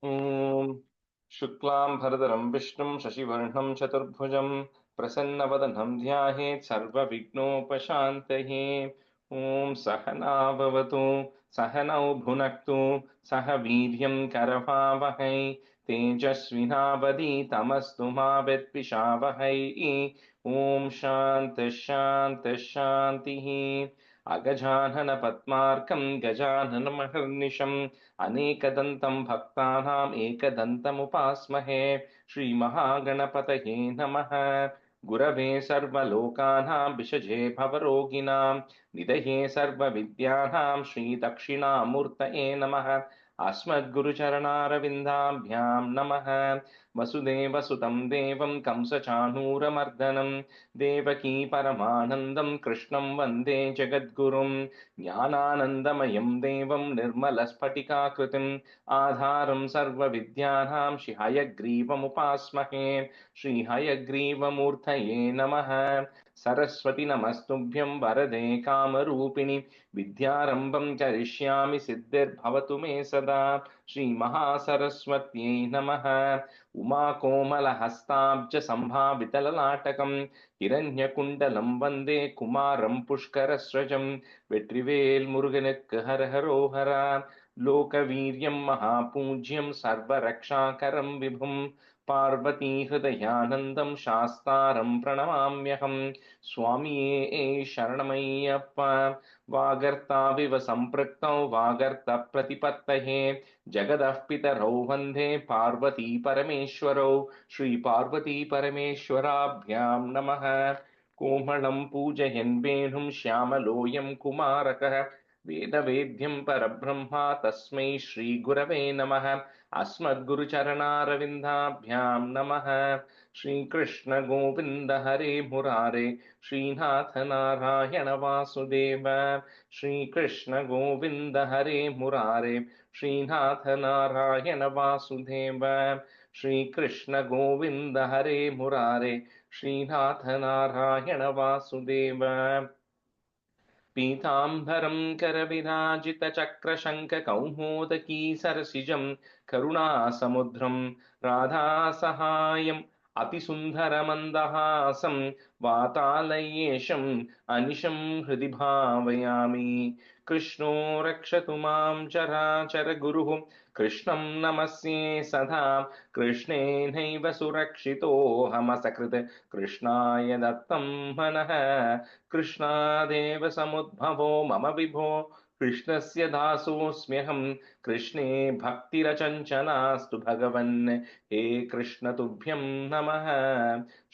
ॐ शुक्लां भरधरं विष्णुं शशिवर्णं चतुर्भुजं प्रसन्नवदनं ध्यायेत् सर्वविघ्नोपशान्तये। ॐ सहना भवतु सहनौ भुनक्तु सह वीर्यं करवावहै तेजस्विनावधीतमस्तु मा विद्विषावहै। ॐ शान्तिः शान्तिः शान्तिः। अगजानन पद्मार्कं गजाननमहर्निशम् अनेकदन्तं भक्तानाम् एकदन्तमुपास्महे। श्रीमहागणपतये नमः। गुरवे सर्वलोकानां विषजे भवरोगिणां निधये सर्वविद्यानां श्रीदक्षिणामूर्तये नमः। अस्मद्गुरुचरणारविन्दाभ्यां नमः। वसुदेवसुतं देवं कंसचाणूरमर्दनं देवकी परमानन्दं कृष्णं वन्दे जगद्गुरुं। ज्ञानानन्दमयं देवं निर्मलस्फटिकाकृतिम् आधारं सर्वविद्यानां श्रीहयग्रीवमुपास्महे। श्रीहयग्रीवमूर्तये नमः। सरस्वति नमस्तुभ्यं वरदे कामरूपिणि विद्यारम्भं करिष्यामि सिद्धिर्भवतु मे सदा। श्रीमहासरस्वत्यै नमः। उमाकोमलहस्ताब्जसम्भावितललाटकं हिरण्यकुण्डलं वन्दे कुमारं पुष्करस्रजं। வெற்றிவேல் முருகனுக்கு ஹரஹரோஹரா. லோகவீரியம் மகாபூஜ்யம் சர்வரக்ஷாகரம் விபும் பார்வதி ஹிருதயானந்தம் சாஸ்தாரம் பிரணமாம்யகம். சுவாமியே சரணமையப்பா. வாகர்த்தாவிவ சம்பிருக்தௌ வாகர்த்த பிரதிபத்தயே ஜகதः பிதரௌ வந்தே பார்வதி பரமேஸ்வரௌ. ஸ்ரீ பார்வதி பரமேஸ்வராभ्यां நமः. कोमलं पूजयन् वेणुं श्यामलोऽयं कुमारकः वेदवेद्यं परब्रह्मा तस्मै श्रीगुरवे नमः। अस्मद्गुरुचरणारविन्दाभ्यां नमः। श्रीकृष्ण गोविन्द हरे मुरारे श्रीनाथ नारायण वासुदेव। श्रीकृष्ण गोविन्द हरे मुरारे श्रीनाथ नारायण वासुदेव। श्रीकृष्ण गोविन्द हरे मुरारे श्रीनाथ नारायण वासुदेव। पीताम्बरं करविराजितचक्रशङ्खकौमोदकी सरसिजं करुणासमुद्रं राधासहायम् अतिसुन्दरमन्दहासं वातालयेशम् अनिशं हृदि भावयामि। कृष्णो रक्षतु मां चराचरगुरुः कृष्णं नमस्ये सदा। कृष्णेनैव सुरक्षितोऽहमसकृत् कृष्णाय दत्तं मनः। कृष्णादेव समुद्भवो मम विभो कृष्णस्य दासोऽस्म्यहं। कृष्णे भक्तिरचञ्चलास्तु भगवन् हे कृष्ण तुभ्यं नमः।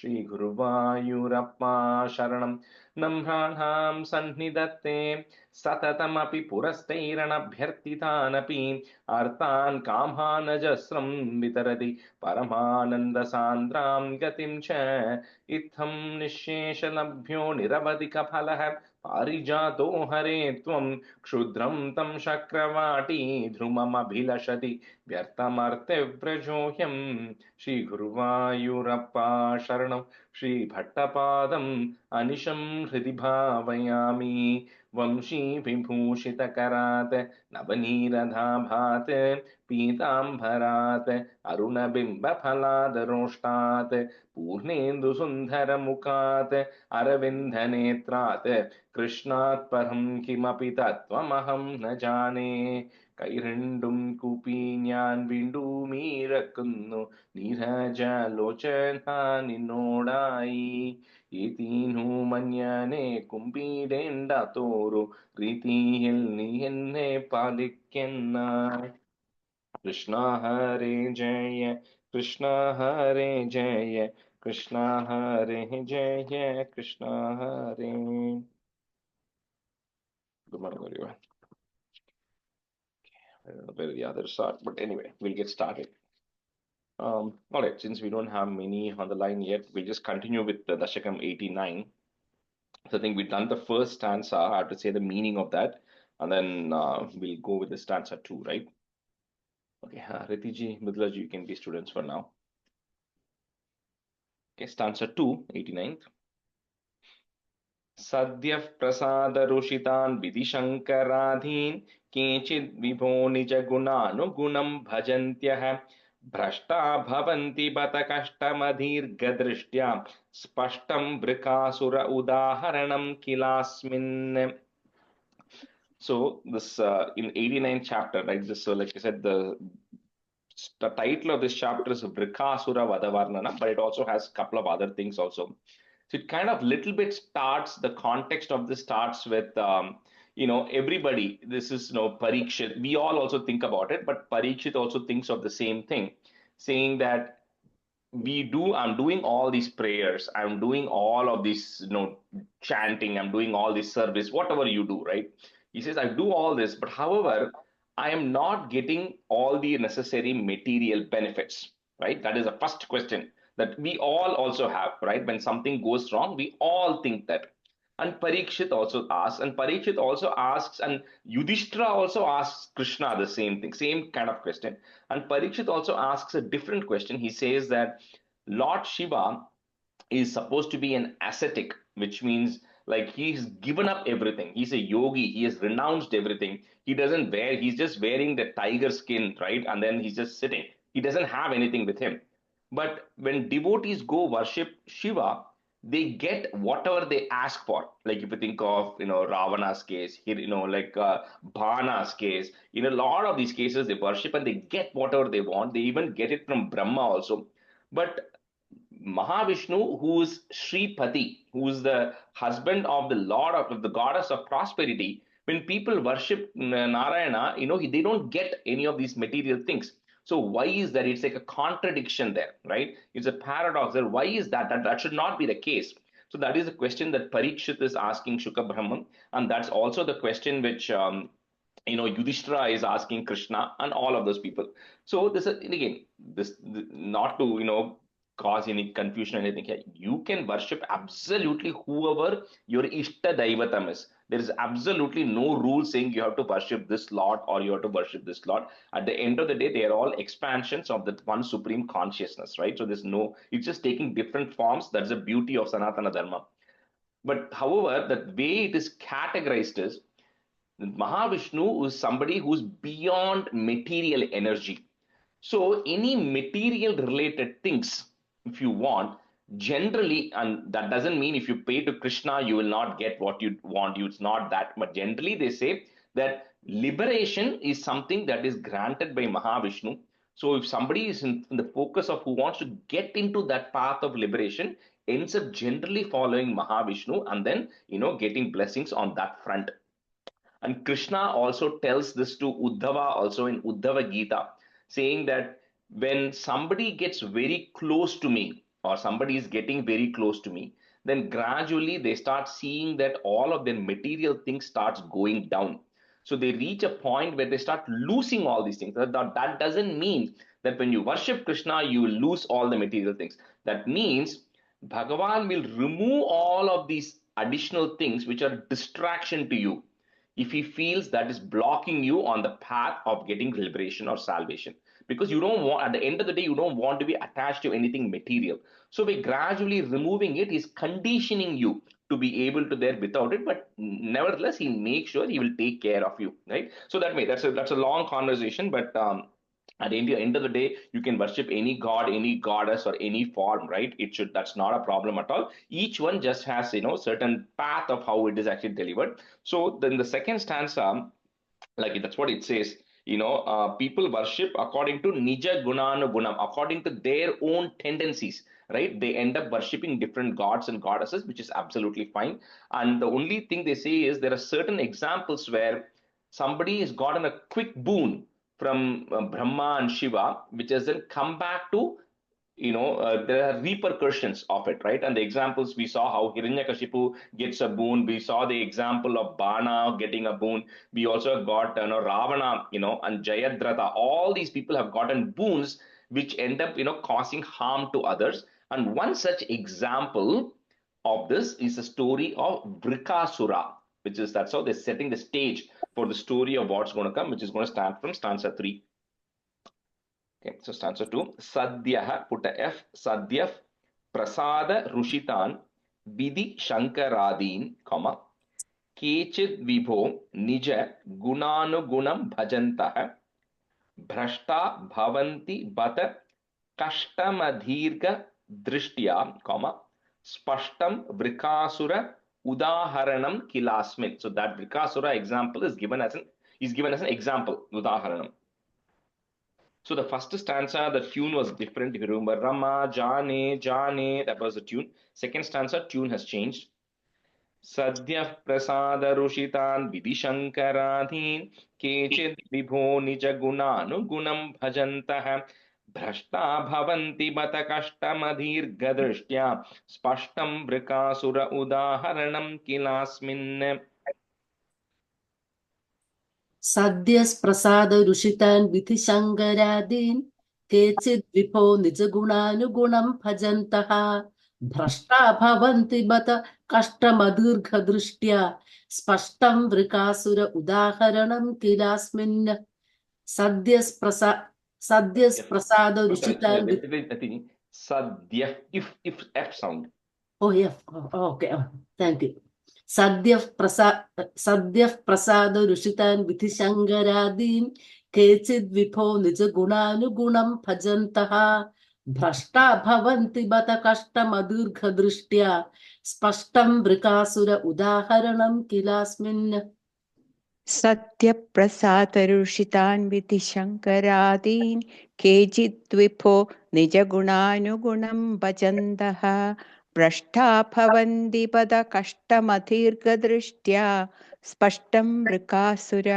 श्रीगुरुवायूरप्पा शरणं नम्राणां सन्निधत्ते सततमपि पुरस्तैरणभ्यर्थितानपि अर्थान् कामानजस्रं वितरति परमानन्दसान्द्रां गतिं च। इत्थं निःशेषलभ्यो निरवधिकफलः पारिजातो हरे त्वं क्षुद्रं तं शक्रवाटी ध्रुममभिलषति व्यर्थमर्त्यव्रजोऽयम्। श्रीगुरुवायूरप्पा शरणं श्रीभट्टपादम् अनिशं हृदि भावयामि। वंशी विभूषितकरात् नवनीरधाभात् पीताम्बरात् अरुणबिम्बफलादरोष्टात् पूर्णेन्दुसुन्दरमुखात् अरविन्दनेत्रात् कृष्णात् परं किमपि तत्त्वमहं न जाने. കൈരണ്ടും കൂപ്പി ഞാൻ വീണ്ടുമീരക്കുന്നു നീരജലോചന നിന്നോടായി. ഏതീനു മഞ്ഞനെ കുമ്പിടേണ്ടാത്തോരു രീതിയിൽ നീ എന്നെ പാലിക്കുന്ന. കൃഷ്ണ ഹരേ ജയ കൃഷ്ണ ഹരേ ജയ കൃഷ്ണ ഹരേ ജയ കൃഷ്ണ ഹരേ. Good morning, everyone. I don't know where the others are, but anyway, we'll get started. All right, since we don't have many on the line yet, we'll just continue with the Dashakam 89. So I think we've done the first stanza. I have to say the meaning of that, and then we'll go with the stanza 2, right? Okay, Ritiji, Midlaji, you can be students for now. Okay, stanza 2, 89th. सद्यः प्रसादरुषितान् विधिशङ्कराधीन् केचिद् विभो निज गुणानुगुणं भजन्त्यः भ्रष्टा भवन्ति बत कष्टमदीर्घदृष्ट्या स्पष्टं वृकासुर उदाहरणं किलास्मिन्. So this in 89th chapter, right? This like I said, the title of this chapter is Vrikasura Vadavarnana, but it also has a couple of other things also. So it kind of little bit starts, the context of this starts with everybody. This is Parikshit. We all also think about it, but Parikshit also thinks of the same thing, saying that I'm doing all these prayers, I'm doing all of this chanting, I'm doing all this service, whatever you do, right? He says I do all this, but however I am not getting all the necessary material benefits, right? That is the first question that we all also have, right? When something goes wrong, we all think that. And Parikshit also asks, and Yudhishthira also asks Krishna the same thing, same kind of question. And Parikshit also asks a different question. He says that Lord Shiva is supposed to be an ascetic, which means like he's given up everything. He's a yogi. He has renounced everything. He's just wearing the tiger skin, right? And then he's just sitting. He doesn't have anything with him. But when devotees go worship Shiva, they get whatever they ask for. Like if you think of, Ravana's case, here, like Bhana's case, in a lot of these cases, they worship and they get whatever they want. They even get it from Brahma also. But Mahavishnu, who is Sripati, who is the husband of the Lord of the goddess of prosperity, when people worship Narayana, they don't get any of these material things. So why is that? It's like a contradiction there, right? It's a paradox there. Why is that? That should not be the case. So that is the question that Parikshit is asking Shuka Brahman, and that's also the question which Yudhishthira is asking Krishna and all of those people. So this is again not to cause any confusion or anything here. You can worship absolutely whoever your Ishta Daivatam is. There is absolutely no rule saying you have to worship this Lord or you have to worship this Lord. At the end of the day, they are all expansions of the one supreme consciousness, right? So it's just taking different forms. That's the beauty of Sanatana Dharma. But however, the way it is categorized is Mahavishnu is somebody who's beyond material energy. So any material related things, if you want, generally, and that doesn't mean if you pay to Krishna, you will not get what you want. It's not that. But generally, they say that liberation is something that is granted by Mahavishnu. So if somebody is in the focus of who wants to get into that path of liberation, ends up generally following Mahavishnu and then getting blessings on that front. And Krishna also tells this to Uddhava also in Uddhava Gita, saying that when somebody gets very close to me or somebody is getting very close to me, then gradually they start seeing that all of their material things starts going down. So they reach a point where they start losing all these things. That doesn't mean that when you worship Krishna, you will lose all the material things. That means Bhagavan will remove all of these additional things which are distraction to you if he feels that is blocking you on the path of getting liberation or salvation, because you don't want, at the end of the day, you don't want to be attached to anything material. So by gradually removing it, he's conditioning you to be able to there without it, but nevertheless he makes sure he will take care of you, right? So that's a long conversation, but at the end of the day, you can worship any god, any goddess, or any form, right? That's not a problem at all. Each one just has certain path of how it is actually delivered. So then the second stanza, like that's what it says. People worship according to nija gunanu gunam, according to their own tendencies, right? They end up worshipping different gods and goddesses, which is absolutely fine. And the only thing they say is there are certain examples where somebody has gotten a quick boon from Brahma and Shiva, which has then come back to there are repercussions of it, right? And the examples we saw how Hiranyakashipu gets a boon. We saw the example of Bana getting a boon. We also got Ravana, and Jayadratha. All these people have gotten boons which end up causing harm to others. And one such example of this is the story of Vrikasura, which is that's how they're setting the stage for the story of what's going to come, which is going to start from stanza 3. Okay, so stanza 2. Sadyah, put a F, Sadyah Prasada Rushitan Vidhi Shankaradin, comma, केचिद् विभो निज गुणानुगुणं भजन्तः भ्रष्टा भवन्ति बत कष्टमदीर्घ दृष्ट्या स्पष्टं वृकासुर उदाहरणं किलास्मिन्. So that Vrikasura example is given as an example, udaharanam. So the first stanza, the tune was different. If you remember, Rama, Jane, Jane, that was the tune. Second stanza, tune has changed. Sadyah prasada rushitan vidishankaradhin kechid vibho nija gunanugunam bhajantah भ्रष्टा भवन्ति बत कष्टमदीर्घदृष्ट्या स्पष्टं वृकासुर उदाहरणं किलास्मिन्. सद्यस्प्रसाद ऋषितान् विधिशङ्करादीन् केचिद् विभो निजगुणानुगुणं भजन्तः भ्रष्टा भवन्ति बत कष्टमदीर्घदृष्ट्या स्पष्टं वृकासुर उदाहरणं किलास्मिन्. सद्यस्प्रसाद ऋषितान् Sadyah, if F sound. Oh yeah, okay, thank you. Sadyah prasad rushitan vithishangaradin kechid vipho nija gunanugunam bhajantaha bhrashta bhavanti bata kashtam adurgha drishtya spashtam vrikasura udaharanam kilasmin. सत्यप्रसादरुषितान् विधिशङ्करादीन् केचिद्विभो निजगुणानुगुणं भजन्तः भ्रष्टा भवन्ति पदकष्टमदीर्घदृष्ट्या स्पष्टं वृकासुर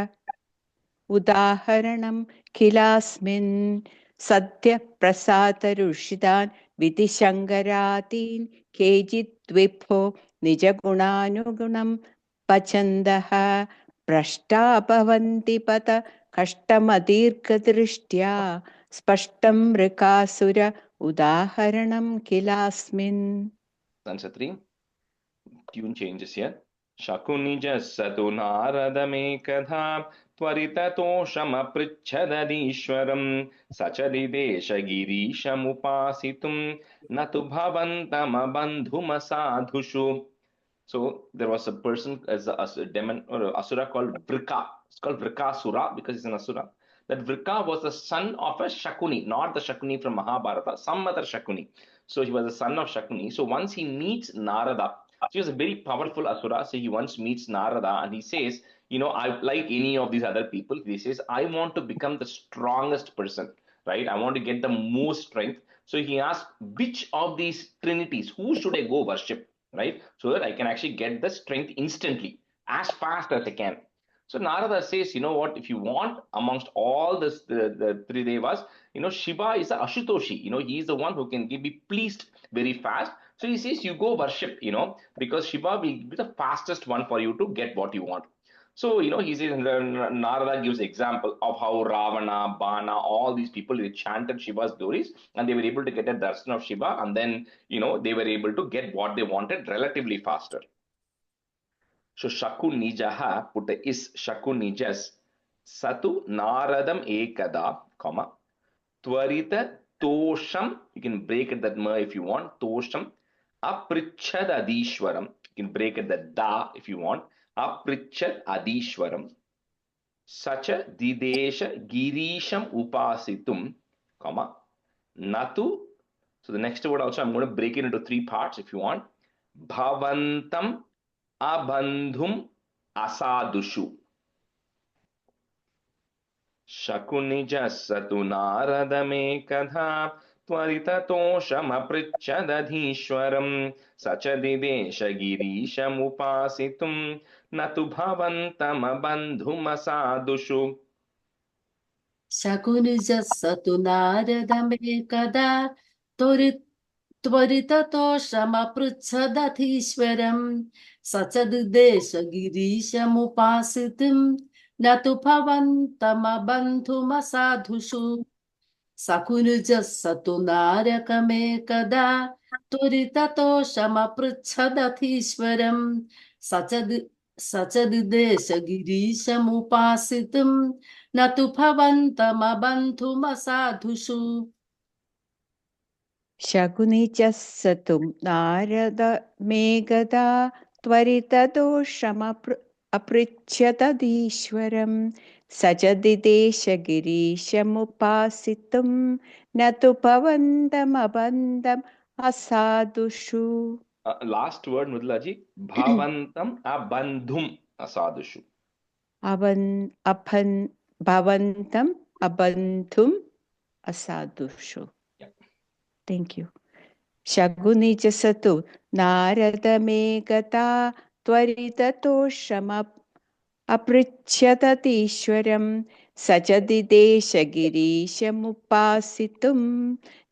उदाहरणं किलास्मिन्. सत्यप्रसादरुषितान् विधिशङ्करादीन् केचिद्विभो निजगुणानुगुणं भजन्तः भ्रष्टा भवन्ति पत कष्टमदीर्घदृष्ट्या स्पष्टं वृकासुर उदाहरणं किलास्मिन्. Stanza 3, tune changes here. शकुनिजः स तु नारदमेकधा त्वरिततोषमपृच्छदधीश्वरं स च दिदेश गिरीशमुपासितुं न तु भवन्तमबन्धुमसाधुषु. So there was a person as a demon or a asura called Vrika. It's called Vrikasura because he's an asura. That Vrika was the son of a Shakuni, not the Shakuni from Mahabharata, some other Shakuni. So he was the son of Shakuni. So once he meets Narada, he was a very powerful asura. So he once meets Narada and he says, I like any of these other people. He says, I want to become the strongest person, right? I want to get the most strength. So he asked, which of these trinities, who should I go worship? Right, so that I can actually get the strength instantly, as fast as I can. So Narada says, you know what, if you want, amongst all this, the three devas, Shiva is a Ashutoshi, he is the one who can be pleased very fast. So he says, you go worship, because Shiva will be the fastest one for you to get what you want. So, he says, Narada gives example of how Ravana, Bana, all these people, they chanted Shiva's glories and they were able to get a darshan of Shiva, and then, they were able to get what they wanted relatively faster. So, Shakunijaha, put the is Shakunijas, Satu Naradam Ekada, comma, Tvarita Tosham, you can break it that ma if you want, Tosham, Aprichad Adishwaram, you can break it that da if you want, Aprichad Adishwaram, Sacha Didesha Girisham Upasitum, comma, Natu. So the next word also I'm going to break it into three parts if you want. Bhavantam Abandhum Asadushu. Shakunija Satu Naradamekadha त्वरिततोषमपृच्छदधीश्वरं सचदिदेशगिरीशमुपासितुं न तु भवन्तमबन्धुमसाधुषु. शकुनिजः स तु नारदमेकदा त्वरिततोषमपृच्छदधीश्वरं स च दिदेश गिरीशमुपासितुं न तु भवन्तमबन्धुमसाधुषु. शकुनिजः स तु नारदमेकदा त्वरिततोषमपृच्छदधीश्वरं स च दिदेश गिरीशमुपासितुं न तु भवन्तमबन्धुमसाधुषु. शकुनिजः स तु नारदमेकदा त्वरिततोषमपृच्छदधीश्वरं अपृच्छ्यतदीश्वरं सजदिदेशगिरीशमुपासितुं न तु भवन्तमबन्धम् असाधुषु. Last word, Mudlaji. Bhavantam abandhum asadushu. भवन्तम् अबन्धुम् असाधुषु. Yeah. Thank you. शकुनि च स तु नारदमेकदा त्वरिततोषमप् अपृच्छ्यततीश्वरं सचदिदेशगिरीशमुपासितुं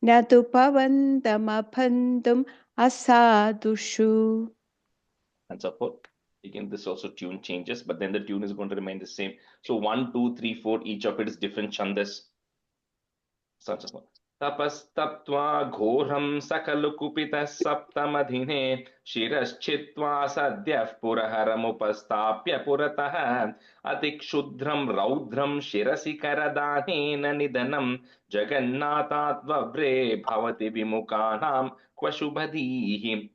न तु भवन्तमबन्धुम् असाधुषु. And so forth. Again, this also tune changes, but then the tune is going to remain the same. So 1, 2, 3, 4, each of it is different chandas. Such as tapastaptva ghoram sakalu kupita saptamadhine shiraschitva sadyah puraharamupastapya puratah atikshudram raudram shirasi karadanena nidanam jagannathatvavre bhavati vimukanam kvashubhadihi.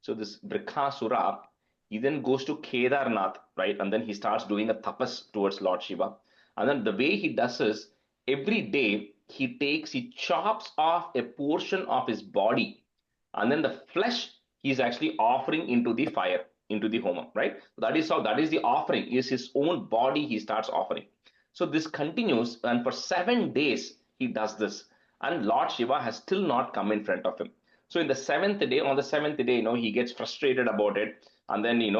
So this Brikhasura, he then goes to Kedarnath, right? And then he starts doing a tapas towards Lord Shiva. And then the way he does is, every day he chops off a portion of his body, and then the flesh he's actually offering into the fire, into the homa, right? That is the offering, is his own body he starts offering. So this continues, and for 7 days he does this, and Lord Shiva has still not come in front of him. So on the seventh day, he gets frustrated about it, and then he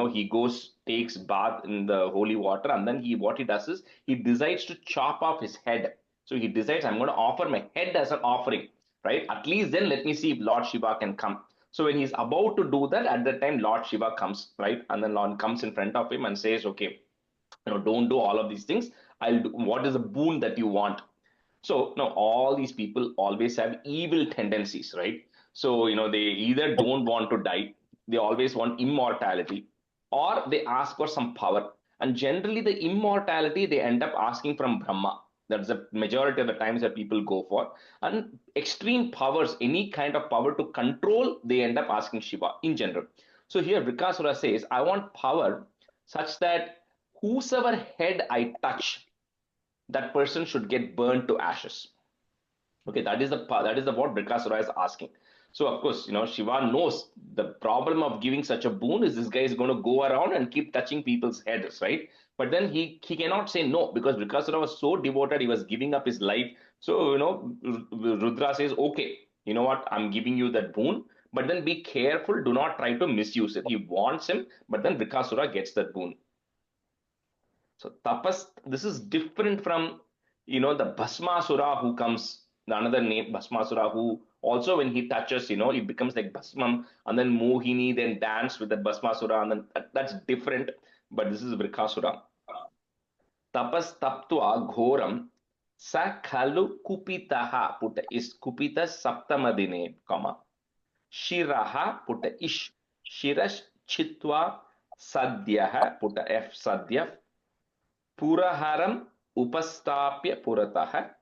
takes bath in the holy water, and then what he does is he decides to chop off his head. So he decides, I'm going to offer my head as an offering, right? At least then let me see if Lord Shiva can come. So when he's about to do that, at that time Lord Shiva comes, right? And then Lord comes in front of him and says, okay, don't do all of these things. I'll do what is the boon that you want. So now all these people always have evil tendencies, right? So they either don't want to die, they always want immortality, or they ask for some power. And generally the immortality they end up asking from Brahma. That's the majority of the times that people go for. And extreme powers, any kind of power to control, they end up asking Shiva in general. So here Vrikasura says, I want power such that whosoever head I touch, that person should get burned to ashes. Okay, that is the what Brikasura is asking. So of course, Shiva knows the problem of giving such a boon is this guy is going to go around and keep touching people's heads, right? But then he cannot say no, because Brikasura was so devoted, he was giving up his life. So Rudra says, okay, you know what, I'm giving you that boon, but then be careful, do not try to misuse it. He wants him, but then Brikasura gets that boon. So tapas, this is different from the Bhasmasura who comes, another name Bhasmasura, who also when he touches, it becomes like Bhasmam, and then Mohini then dance with the Bhasmasura, and then that's different. But this is Vrikasura. Tapas taptva ghoram sa khalu kupitaha, putta is kupita saptamadine, comma shiraha, putta ish shirash chitva sadhyaha, putta f sadhyah Puraharam upastapya puratah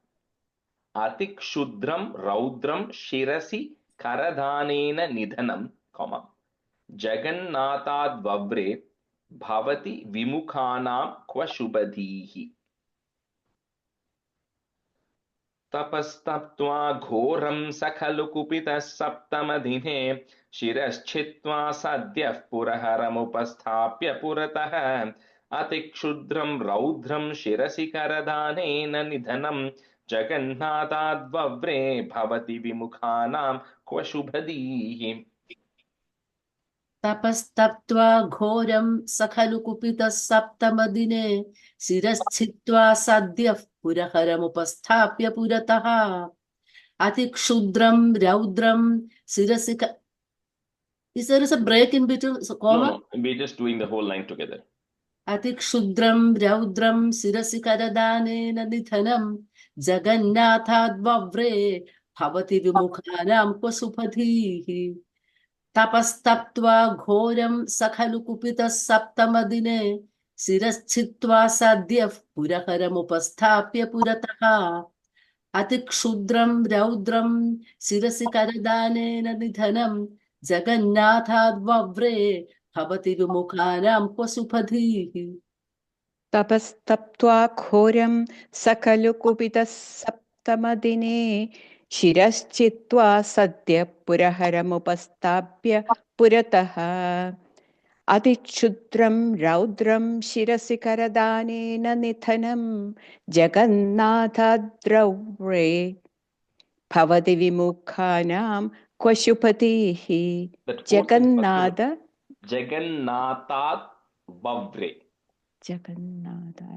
atikshudram raudram shirasi karadhanena nidhanam, jagannatadvavre bhavati vimukhanam kvashubhadhihi. Tapastaptva ghoram sakhalu kupita saptamadhine shiraschitva sadyah puraharam upasthapya puratah atikshudram raudram shirasi karadhanena nidhanam jagannatadvavre bhavati vimukhanam kvashubhadhihi. Tapastaptva ghoram sakhalu kupita saptamadine shiraschitva sadyah puraharamupasthapya purataha atikshudram raudram shirasika. Is there a break in between? So, comma? No, we're just doing the whole line together. Atikshudram raudram shirasikaradhanena nidhanam jagannatadvavre bhavati vimukhanam kvasupathihi. Tapastaptva ghoram sakhalu kupita saptamadine shiraschitva sadyah puraharamupasthapya purataha atikshudram raudram shirasikaradhanena nidhanam jagannatadvavre bhavati vimukhanam kvasupathihi. तपस्तप्त्वा घोरं सकलु कुपितः सप्तमदिने शिरश्चित्वा सद्य पुरहरमुपस्थाप्य पुरतः अतिक्षुद्रं रौद्रं शिरसि करदानेन निधनं जगन्नाथद्रौरे भवति विमुखानां क्वशुपतिः Jagannath Jagannathat Vavre. Jagannatha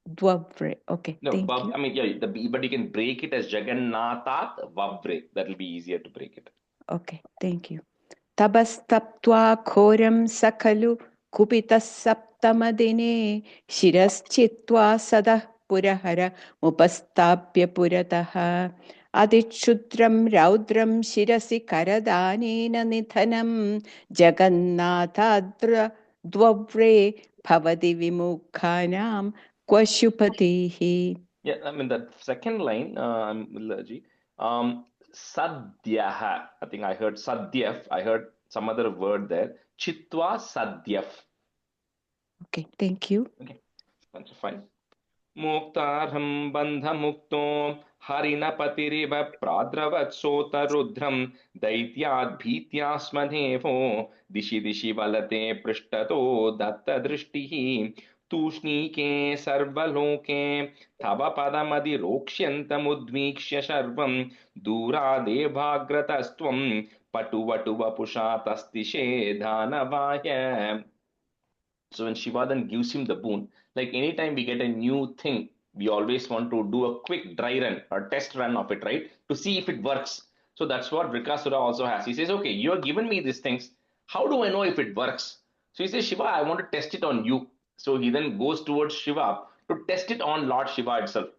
Dwavre. Okay, No, thank Vav, you. I mean, yeah, but you can break it as Jagannathat Vavre. That will be easier to break it. Okay, thank you. Tabastaptva khoram sakalu kupitas saptamadine shiraschitva sadah purahara upastapya purataha adichudram raudram shirasi karadanena nithanam jagannatha dvavre bhavati vimukhanam kvashupatihi. Yeah, I mean, that second line, Sadhyaha. I think I heard Sadhyaf. I heard some other word there. Chitwa Sadhyaf. Okay, thank you. Okay, that's fine. Muktarham bandha mukto harinapatiriv pradravatsota rudram daityad bhityasmadevo dishi dishi valate prishtato datta drishtihi तूष्णीके सर्वलोके तव पदमदि रोक्ष्यन्तमुद्वीक्ष्य शर्वं दूरादेवाग्रतस्त्वं पटुवटुवपुषा तस्तिषे दानवाय. So when Shiva then gives him the boon, like anytime we get a new thing, we always want to do a quick dry run or test run of it, right? To see if it works. So that's what Vrikasura also has. He says, okay, you have given me these things. How do I know if it works? So he says, Shiva, I want to test it on you. So he then goes towards Shiva to test it on Lord Shiva itself.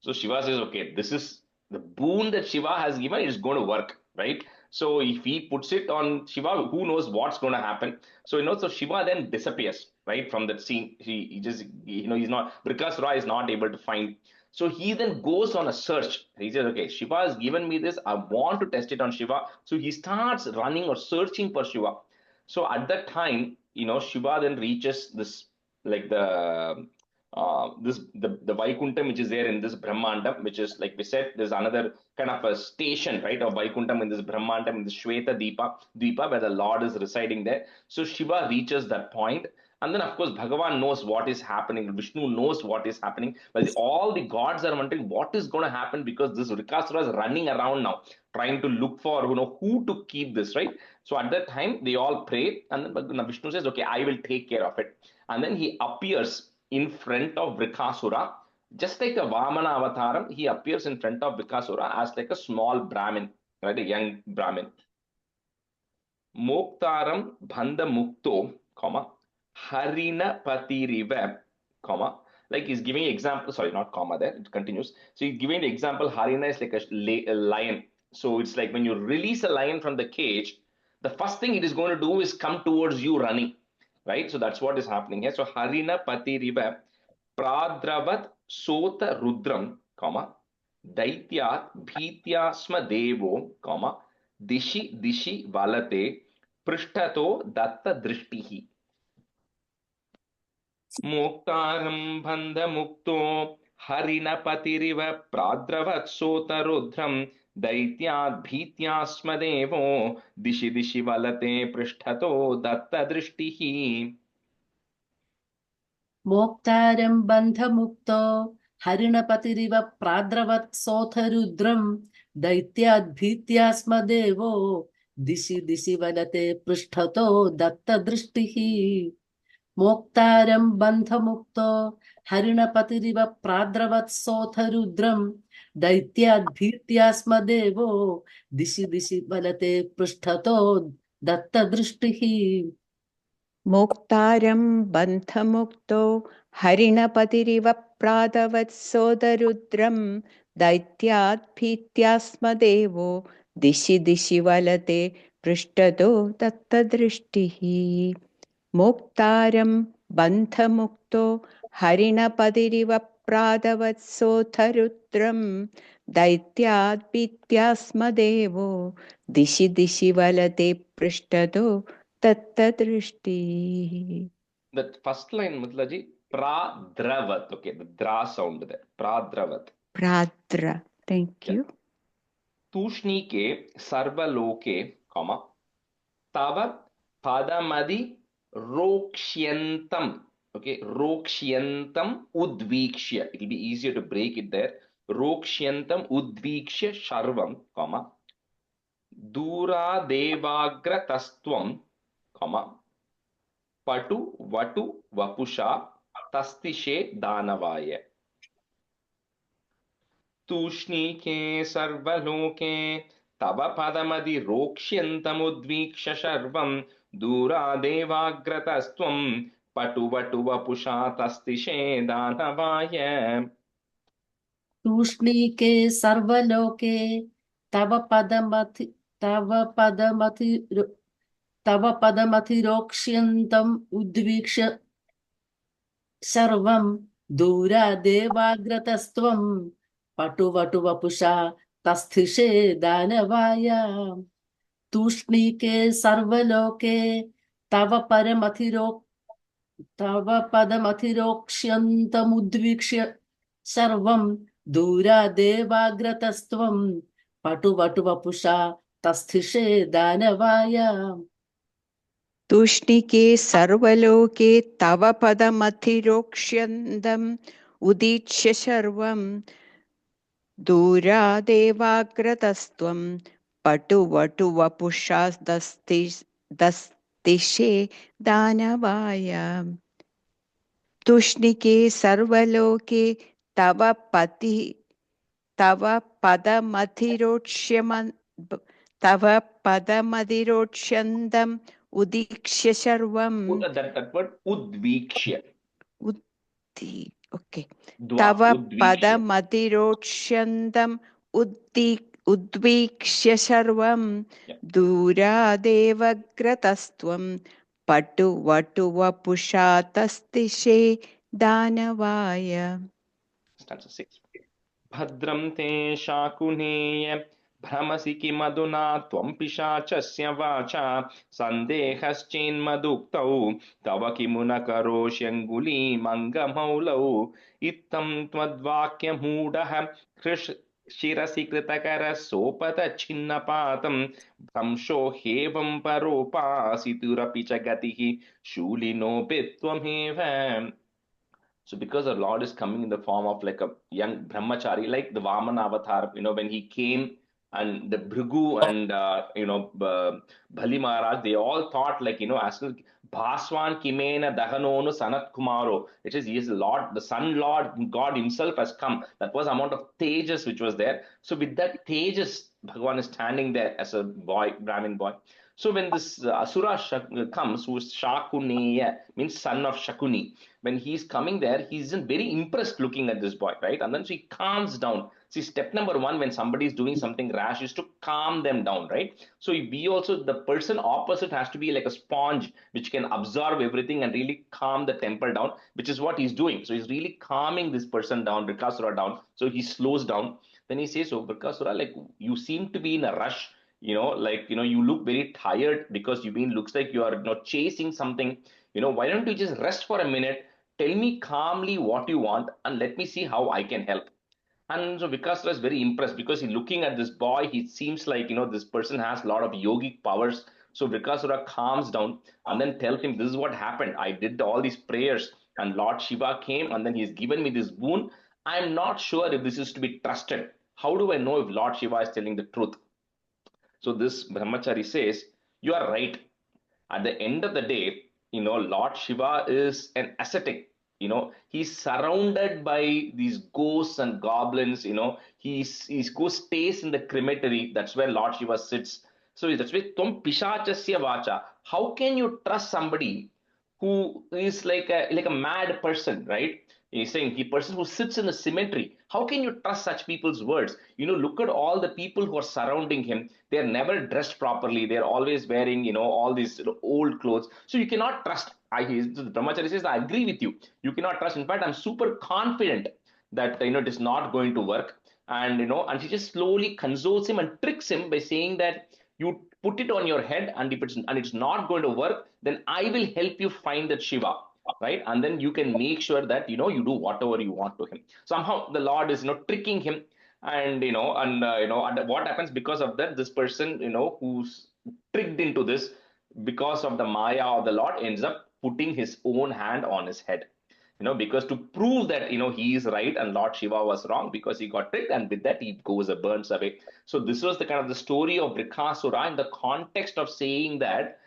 So Shiva says, okay, this is the boon that Shiva has given, it's going to work, right? So if he puts it on Shiva, who knows what's going to happen? So, so Shiva then disappears, right, from that scene. He just, he's not, Vrikasura is not able to find. So he then goes on a search. He says, okay, Shiva has given me this. I want to test it on Shiva. So he starts running or searching for Shiva. So at that time, Shiva then reaches this, like the Vaikuntham, which is there in this Brahmandam, which is, like we said, there's another kind of a station, right, of Vaikuntham in this Brahmandam, in the Shweta Deepa, where the Lord is residing there. So Shiva reaches that point, and then of course Bhagavan knows what is happening, Vishnu knows what is happening, but all the gods are wondering what is going to happen, because this Vrikasura is running around now, trying to look for who to keep this, right? So at that time they all pray, and then Vishnu says, okay, I will take care of it. And then he appears in front of Vrikasura, just like a Vamana avataram. He appears in front of Vrikasura as like a small Brahmin, right, a young Brahmin. Moktaram bandha mukto, comma, harina patiriva, comma, like he's giving example, sorry, not comma there, it continues. So he's giving the example, harina is like a lion. So it's like when you release a lion from the cage, the first thing it is going to do is come towards you running, right? So that's what is happening here. So harina patiriva pradravat sota rudram, comma, daityat bhityasma devo, comma, dishi dishi valate पृष्ठतो दत्त दृष्टिः. मोक्तारं बन्धमुक्तो हरिणपतिरिव प्राद्रवत्सोतरुद्रं दैत्याद् भीत्यास्मदेवो दिशि दिशि वलते पृष्ठतो दत्त दृष्टिः. मोक्तारं बन्धमुक्तो हरिणपतिरिव प्राद्रवत्सोऽथ रुद्रं दैत्याद्भीत्यास्मदेवो दिशि दिशि वदते पृष्ठतो दत्तदृष्टिः. मोक्तारं बन्धमुक्तो हरिणपतिरिव प्राद्रवत्सोऽथ रुद्रं दैत्याद्भीत्यास्मदेवो दिशि दिशि वदते पृष्ठतो दत्तदृष्टिः. मोक्तारं बन्धमुक्तो हरिणपतिरिव प्रादवत्सोदरुद्रं दैत्यात् भीत्यास्मदेवो दिशि दिशि वलते पृष्ठतो दत्तदृष्टिः. मोक्तारं बन्धमुक्तो हरिणपतिरिव प्रादवत्सोऽथ दैत्यात् भीत्यास्मदेवो दिशि दिशि वलते पृष्ठतो. That first line, Mutlaji, Pradravat. Okay, the dra sound there. Pradravat. Pradra. Thank you. Tushnike sarvaloke, comma, tava padamadi rokshyantam. Okay, rokshyantam udvikshya. It will be easier to break it there. Rokshyantam udvikshya sharvam, comma, dura devagratastvam, comma, patu vatu vapusha tastishe danavaya. तूष्णीके सर्वलोके तव पदमदि रोक्ष्यन्तमुद्वीक्ष्य शर्वं दूरादेवाग्रतस्त्वं पटुवटु वपुषा तस्तिषे दानवाय. तूष्णीके सर्वलोके तव पदमथि तव पदमथि तव पदमथिरोक्ष्यन्तम् उद्वीक्ष्य सर्वं दूरादेवाग्रतस्त्वं पटुवटुवपुषा तस्थिषे दानवाय. तूष्णीके सर्वलोके तव पदमथिरोक्ष्यन्तमुद्वीक्ष्य सर्वं दूरादेवाग्रतस्त्वं पटुवटुवपुषा तस्थिषे दानवाय. तुष्णिके सर्वलोके तव पदमथिरोक्ष्यन्तम् उदीक्ष्य सर्वं दूरादेवाग्रतस्त्वं पटुवटुवपुषादस्तिषे दानवाय. तुष्णिके सर्वलोके तव पदमधिरोक्ष्यन्तम् उदीक्ष्य सर्वं That word udvikshya. Okay. Dva, तव udvikshya. पदमधिरोक्ष्यन्तम् उद्वीक्ष्य सर्वं दूरादेवग्रतस्त्वं पटुवटुवपुषा तस्तिषे दानवाय. Stanza 6. भद्रं ते शाकुनेय भ्रमसि किमधुना त्वं पिशाचस्य वाचा सन्देहश्चेन्मदुक्तौ तव किमु न करोष्यङ्गुलीमङ्गमौलौ इत्थं त्वद्वाक्यमूढः शिरसि कृतकरः सोपतच्छिन्नपातं भ्रंशो ह्येवं परोपासितुरपि च गतिः शूलिनोऽपि त्वमेव. So because the Lord is coming in the form of like a young brahmachari, like the Vamana avatar, when he came and the Bhrigu and, Bali Maharaj, they all thought like, as Bhaswan Kimena Dahanonu Sanat Kumaro, it is, he is the Lord, the Sun Lord, God himself has come. That was amount of tejas which was there. So with that tejas, Bhagavan is standing there as a boy, Brahmin boy. So when this Asura comes, who is Shakuneya, means son of Shakuni, when he's coming there, he's very impressed looking at this boy, right? And then so he calms down. See, step number one, when somebody is doing something rash, is to calm them down, right? So we also, the person opposite has to be like a sponge, which can absorb everything and really calm the temper down, which is what he's doing. So he's really calming this person down, Vrikasura down. So he slows down. Then he says, "So Vrikasura, like you seem to be in a rush. You look very tired because looks like you are chasing something. Why don't you just rest for a minute? Tell me calmly what you want and let me see how I can help." And so Vikas was very impressed because he looking at this boy, he seems like, this person has a lot of yogic powers. So Vikasura calms down and then tells him, this is what happened. I did all these prayers and Lord Shiva came and then he's given me this boon. I'm not sure if this is to be trusted. How do I know if Lord Shiva is telling the truth? So this brahmachari says, you are right. At the end of the day, Lord Shiva is an ascetic. He's surrounded by these ghosts and goblins. His ghost stays in the crematory. That's where Lord Shiva sits. So that's why Tom Pishachasya Vacha. How can you trust somebody who is like a mad person, right? He's saying the person who sits in the cemetery. How can you trust such people's words? Look at all the people who are surrounding him. They're never dressed properly. They're always wearing, all these old clothes. So you cannot trust. The Brahmachari says, I agree with you. You cannot trust. In fact, I'm super confident that it is not going to work. And she just slowly consoles him and tricks him by saying that you put it on your head, and if it's not going to work, then I will help you find that Shiva. right? And then you can make sure that, you do whatever you want to him. Somehow the Lord is, tricking him, and, and what happens because of that, this person, who's tricked into this because of the Maya of the Lord, ends up putting his own hand on his head, because to prove that, he is right and Lord Shiva was wrong, because he got tricked, and with that he goes and burns away. So this was the kind of the story of Brikasura in the context of saying that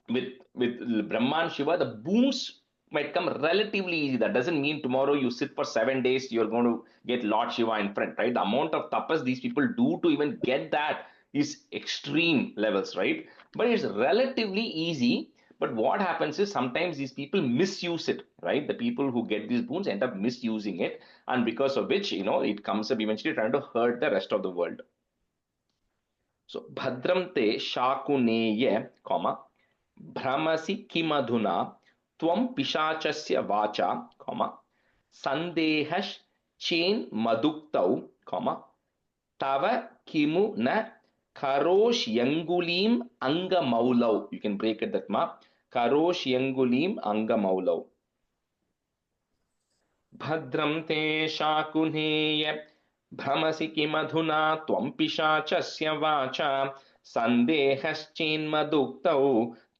with Brahma and Shiva, the boons might come relatively easy. That doesn't mean tomorrow you sit for 7 days, you're going to get Lord Shiva in front, right? The amount of tapas these people do to even get that is extreme levels, right? But it's relatively easy. But what happens is sometimes these people misuse it, right? The people who get these boons end up misusing it, and because of which, it comes up eventually trying to hurt the rest of the world. So Bhadram te Shakuneya, comma, भ्रमसि किमधुना त्वं पिशाचस्य वाचा, सन्देहश्चेन्मदुक्तौ, तव किमु न करोष्यङ्गुलीम् अङ्गमौलौ. You can break it that ma. करोष्यङ्गुलीम् अङ्गमौलौ. भद्रं ते शाकुनेय भ्रमसि किमधुना त्वं पिशाचस्य वाचा सन्देहश्चेन्मदुक्तौ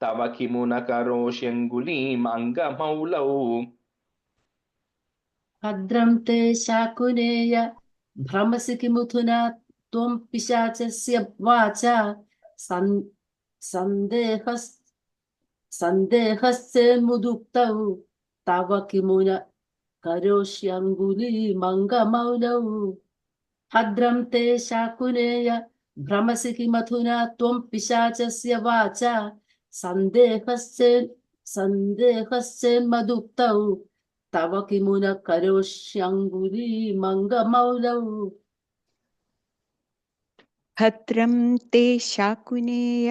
तव किमु न करोष्यङ्गुलीम् अङ्गमौलौ. भद्रं ते शाकुनेय भ्रमसि किमुथुना त्वं पिशाचस्य वाचा सन्देहश्चेन्मुदुक्तौ तव किमु न करोष्यङ्गुलीमङ्गमौलौ. भद्रं ते शाकुनेय भ्रमसि किमधुना त्वं पिशाचस्य वाचा सन्देहश्चेन्मदुक्तौ तव किमु न करोष्यङ्गुलीमङ्गमौलौ. भद्रं ते शाकुनेय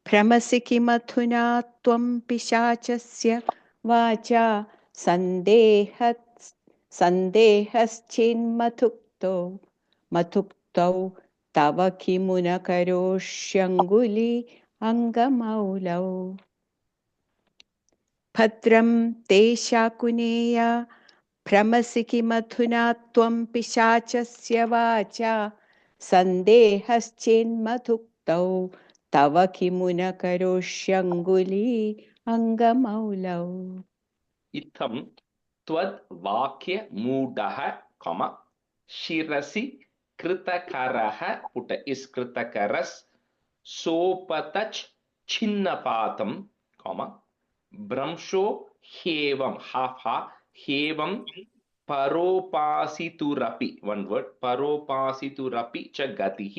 भ्रमसि किमधुना त्वं पिशाचस्य वाचा सन्देहश्चेन्मथुक्तौ तव किमु न करोष्यङ्गुली अङ्गमौलौ. भद्रं ते शाकुनेय भ्रमसि किमधुना त्वं पिशाचस्य वाचा सन्देहश्चेन्मथुक्तौ तव किमु न करोष्यङ्गुली अङ्गमौलौ. इत्थं त्वद्वाक्यमूढः, शिरसि कृतकरः, पुट इस् कृतकरस्, सोपतच् छिन्नपातं, भ्रंशो ह्येवं, ह्येवं परोपासितुरपि, one word, परोपासितुरपि च गतिः,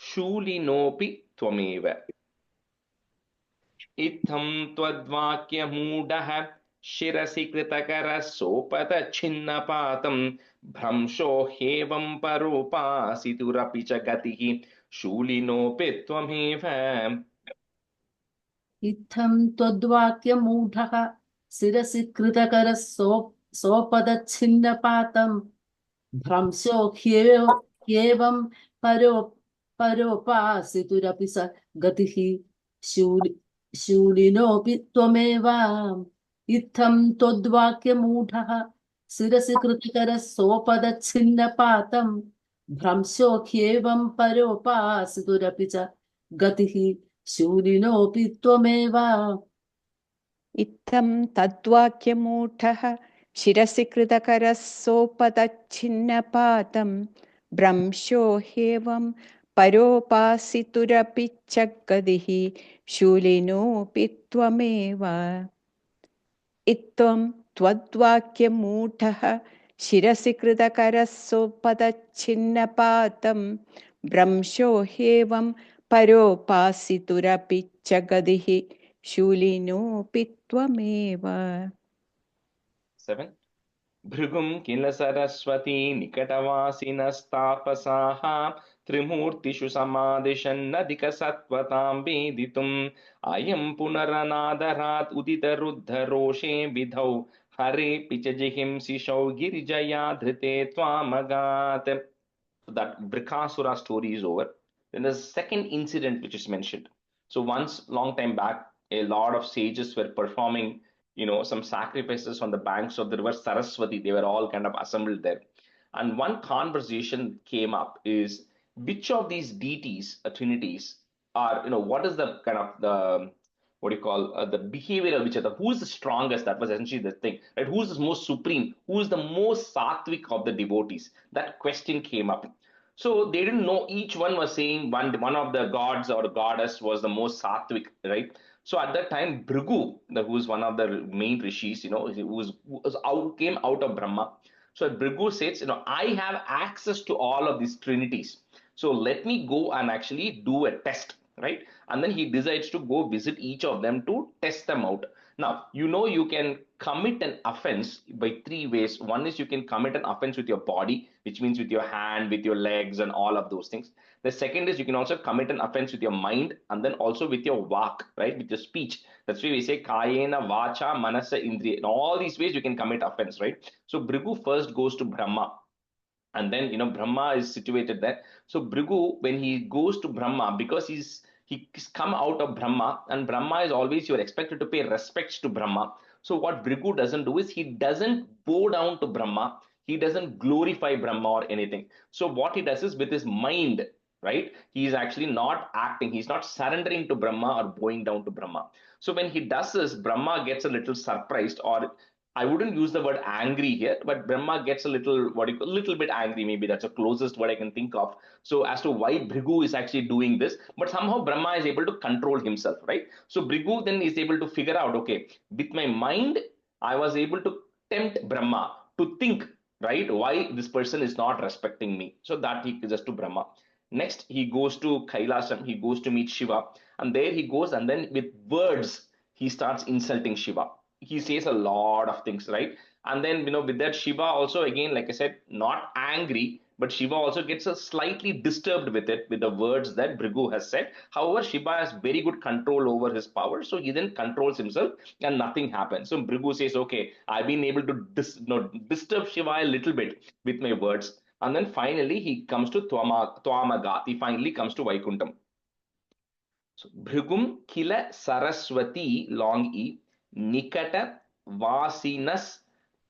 शूलिनोऽपि त्वमेव. इत्थं त्वद्वाक्यमूढः शिरसि कृतकरः सोपतच्छिन्नपातं भ्रंशो ह्येवं परोपासितुरपि च गतिः शूलिनोऽपि त्वमेव. इत्थं त्वद्वाक्यमूढः शिरसि कृतकरः सोपदच्छिन्नपातं भ्रंशो ह्येवं परोपासितुरपि स गतिः शूलिनोऽपि त्वमेव. इत्थं त्वद्वाक्यमूढः शिरसि कृतकरः सोपदच्छिन्नपातं भ्रंशो ह्येवं परोपासितुरपि च गतिः शूलिनोऽपि त्वमेव. इत्थं तद्वाक्यमूढः शिरसि कृतकरः सोपतच्छिन्नपातं भ्रंशो ह्येवं परोपासितुरपि च गतिः शूलिनोऽपि त्वमेव. इत्थं त्वद्वाक्यमूढः शिरसि कृतकरः सोपतच्छिन्नपातं भ्रंशो ह्येवं परोपासितुरपि च गतिः शूलिनोऽपि त्वमेव. 7. भृगुं किल सरस्वती निकटवासिनस्तापसाः त्रिमूर्तिषु समादिशन्नधिकसत्त्वतां वेदितुम् अयं पुनरनादरात् उदितरुद्धरोषे विधौ हरेऽपि च जिहिंसिषौ गिरिजया धृते त्वामगात्. So that Brikasura story is over. Then there's a second incident which is mentioned. So once, long time back, a lot of sages were performing, some sacrifices on the banks of the river Saraswati. They were all kind of assembled there. And one conversation came up is which of these deities, trinities, are, what is the kind of the, what do you call, the behavior of which other, who is the strongest? That was essentially the thing, right? Who is the most supreme? Who is the most sattvic of the devotees? That question came up. So they didn't know. Each one was saying one of the gods or goddess was the most sattvic, right? So at that time, Bhrigu, who was one of the main rishis, came out of Brahma. So Bhrigu says, I have access to all of these trinities. So let me go and actually do a test, right? And then he decides to go visit each of them to test them out. Now, you can commit an offense by three ways. One is you can commit an offense with your body, which means with your hand, with your legs, and all of those things. The second is you can also commit an offense with your mind and then also with your vak, right? With your speech. That's why we say kayena, vacha, manasa, indriya. In all these ways you can commit offense, right? So Bhrigu first goes to Brahma. And then Brahma is situated there. So Bhrigu, when he goes to Brahma, because he's come out of Brahma, and Brahma is always, you're expected to pay respects to Brahma. So what Bhrigu doesn't do is he doesn't bow down to Brahma, he doesn't glorify Brahma or anything. So what he does is with his mind, right, he is actually not acting, he's not surrendering to Brahma or bowing down to Brahma. So when he does this, Brahma gets a little surprised, or I wouldn't use the word angry here, but Brahma gets a little, little bit angry. Maybe that's the closest word I can think of. So as to why Bhrigu is actually doing this, but somehow Brahma is able to control himself, right? So Bhrigu then is able to figure out, okay, with my mind, I was able to tempt Brahma to think, right, why this person is not respecting me. So that he just to Brahma. Next, he goes to Kailasam. He goes to meet Shiva, and there he goes, and then with words he starts insulting Shiva. He says a lot of things, right? And then with that, Shiva also, again, like I said, not angry, but Shiva also gets a slightly disturbed with it, with the words that Bhrigu has said. However, Shiva has very good control over his power, so he then controls himself and nothing happens. So Bhrigu says, okay, I've been able to disturb Shiva a little bit with my words. And then finally he comes to Twamagat. He finally comes to Vaikuntham. So Bhrigum Kila Saraswati, long E, Nikata Vasinas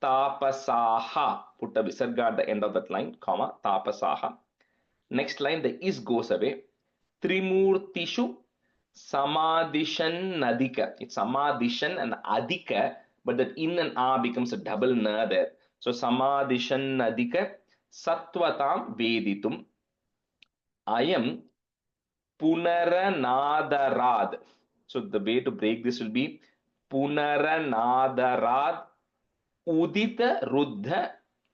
Tapasaha. Put a visarga at the end of that line, comma, Tapasaha. Next line, the is goes away. Trimurtishu Samadishan Nadika. It's Samadishan and Adika, but that in and a becomes a double na there. So Samadishan Nadika Satvatam Veditum. I am Punaranadarad. So the way to break this will be Punaranadarad Udita Ruddha.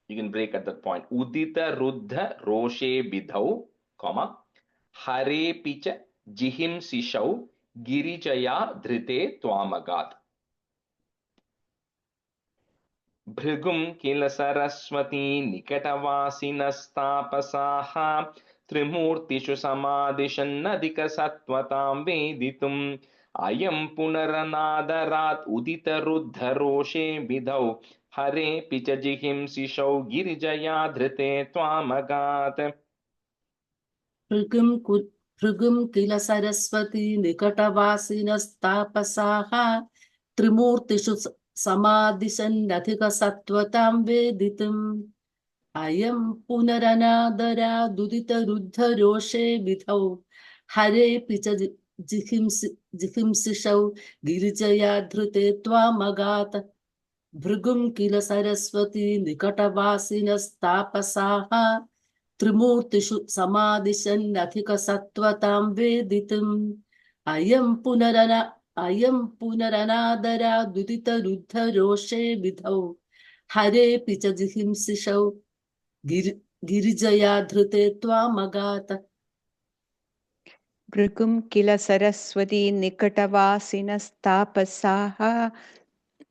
You can break at that point. Udita Ruddha Roshe Bidhau, comma, Hare Picha Jihim Sishau Girijaya Dhrite Twamagat. Bhrigum Kila Saraswati Nikatavasinastapasaha Trimurtishu Samadishannadika Satvatam Veditum Ayam Punaranadarat Udita Ruddha Roshe Bidhau Hare Pichajihim Sishau Girijaya Dhrite Twamagat. Bhrigum Kila Saraswati Nikatavasinastapasaha Trimurtishu Samadisannadika Satvatam Veditum Ayam Punaranadara Dudita Ruddha Roshe Bidhau Hare Picha Jihimsishau Girijaya Dhrite Twamagat. Bhrigum Kila Saraswati Nikatavasinastapasaha Trimurtishu Samadisannadika Satvatam Veditum Ayam Punaranadara Dudita Ruddha Roshe Bidhau Hare Picha Jihimsishau Girijaya Dhrite Twamagat. Bhrigum Kila Saraswati Nikatavasinastapasaha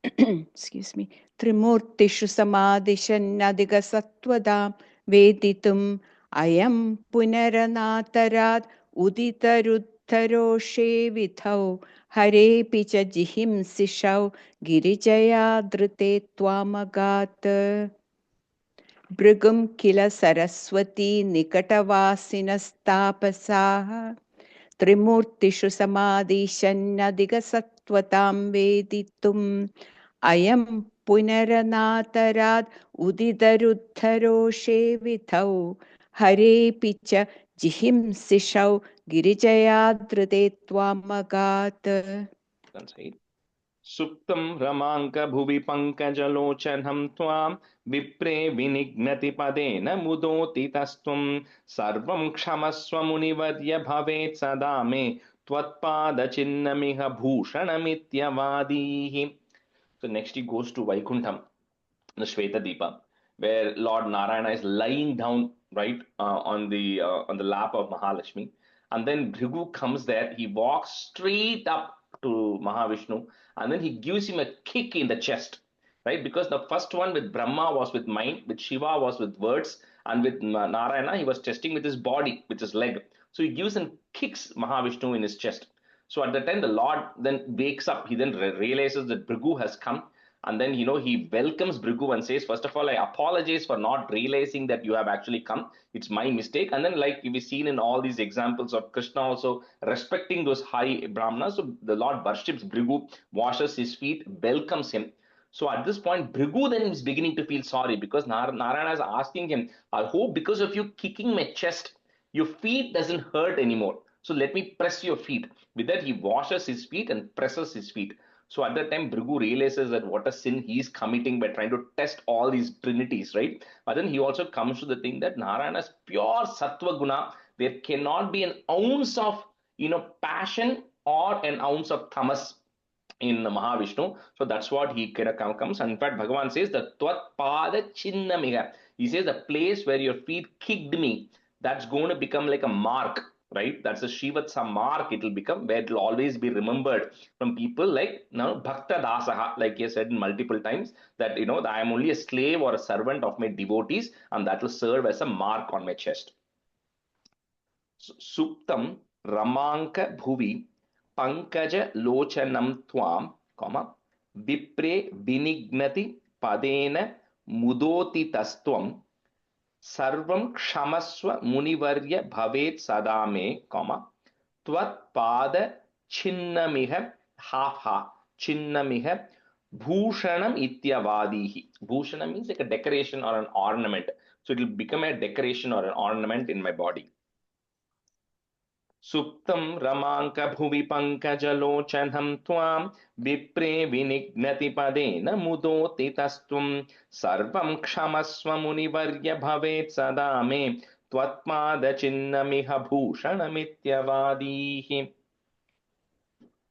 excuse me, Trimurtishu Samadishannadiga Sattvadam Veditum Ayam Punaranatarat Udita Ruddharoshe Vidhau Hare Picha Jihim Sishau Girijaya Dhrite Twamagat. Bhrigum Kila Saraswati Nikatavasinastapasaha Trimurtishu Samadishannadiga Sattvatam Veditum अयं पुनरनातरात् उदितरुद्धरोषे विधौ हरेऽपि च जिहिंसिषौ गिरिजयादृते त्वामगात्. सुप्तं रमाङ्कभुवि पङ्कजलोचनं त्वां विप्रे विनिघ्नति पदेन मुदोतितस्त्वं सर्वं क्षमस्व मुनिवर्य भवेत् सदा मे त्वत्पादचिह्नमिह भूषणमित्यवादीः. So next he goes to Vaikuntham, the Shveta where Lord Narayana is lying down right on the lap of Mahalakshmi, and then Bhrigu comes there. He walks straight up to Mahavishnu, and then he gives him a kick in the chest, right? Because the first one with Brahma was with mind, with Shiva was with words, and with Narayana he was testing with his body, with his leg. So he gives and kicks Mahavishnu in his chest. So at the time the Lord then wakes up, he then realizes that Bhrigu has come, and then he welcomes Bhrigu and says, first of all, I apologize for not realizing that you have actually come. It's my mistake. And then, like we've seen in all these examples of Krishna also respecting those high Brahmanas, so the Lord worships Bhrigu, washes his feet, welcomes him. So at this point, Bhrigu then is beginning to feel sorry because Narayana is asking him, I hope because of you kicking my chest, your feet doesn't hurt anymore. So let me press your feet. With that, he washes his feet and presses his feet. So at that time, Bhrigu realizes that what a sin he is committing by trying to test all these trinities, right? But then he also comes to the thing that Narayana is pure sattva guna. There cannot be an ounce of passion or an ounce of tamas in Mahavishnu. So that's what he comes. And in fact, Bhagavan says the Tvat Pada Chinnamiga. He says the place where your feet kicked me, that's going to become like a mark, right? That's a Shivatsa mark. It will become where it will always be remembered from people like Bhakta Dasaha, like he has said multiple times, that that I am only a slave or a servant of my devotees, and that will serve as a mark on my chest. Suptam Ramanka Bhuvi Pankaja Lochanam Twam, Vipre Vinignati Padena Mudoti Tastwam Sarvam Kshamaswa Munivarya Bhavet Sadame, Tvat Pada Chinnamiha Chinnamiha Bhushanam Ityavadihi. Bhushanam means like a decoration or an ornament. So it will become a decoration or an ornament in my body. Suptam Ramanka Bhuvi Pankajalochanem Twam Vipre Vinignati Padena Mudoti Tastvam Sarvam Kshamaswa Munivarya Bhavet Sadame Tvatpada Chinnamiha Bhushanamityavadihi.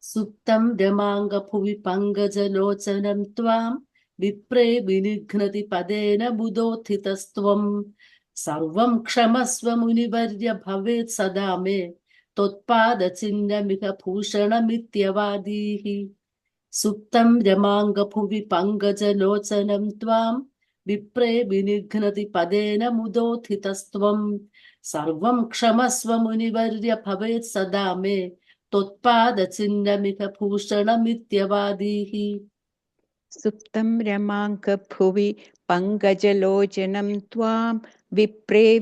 Suptam Ramanga Bhuvi Pangajalocanam Tvam Vipre Vinignati Padena Budothitastam Sarvam Kshamasva Munivarya Bhavet Sadame Totpada Chinnamiha Bhushanamityavadihi. Suptam Ramanga Bhuvi Pangajalocanam Tvam Vipre Vinignati Padena Mudothitastam Sarvam Kshamasva Munivarya Bhavet Sadame Totpada Chinnamika Bhushanamityavadihi. Suptam Ramanka Bhuvi Pankajalojanam Tvam Vipre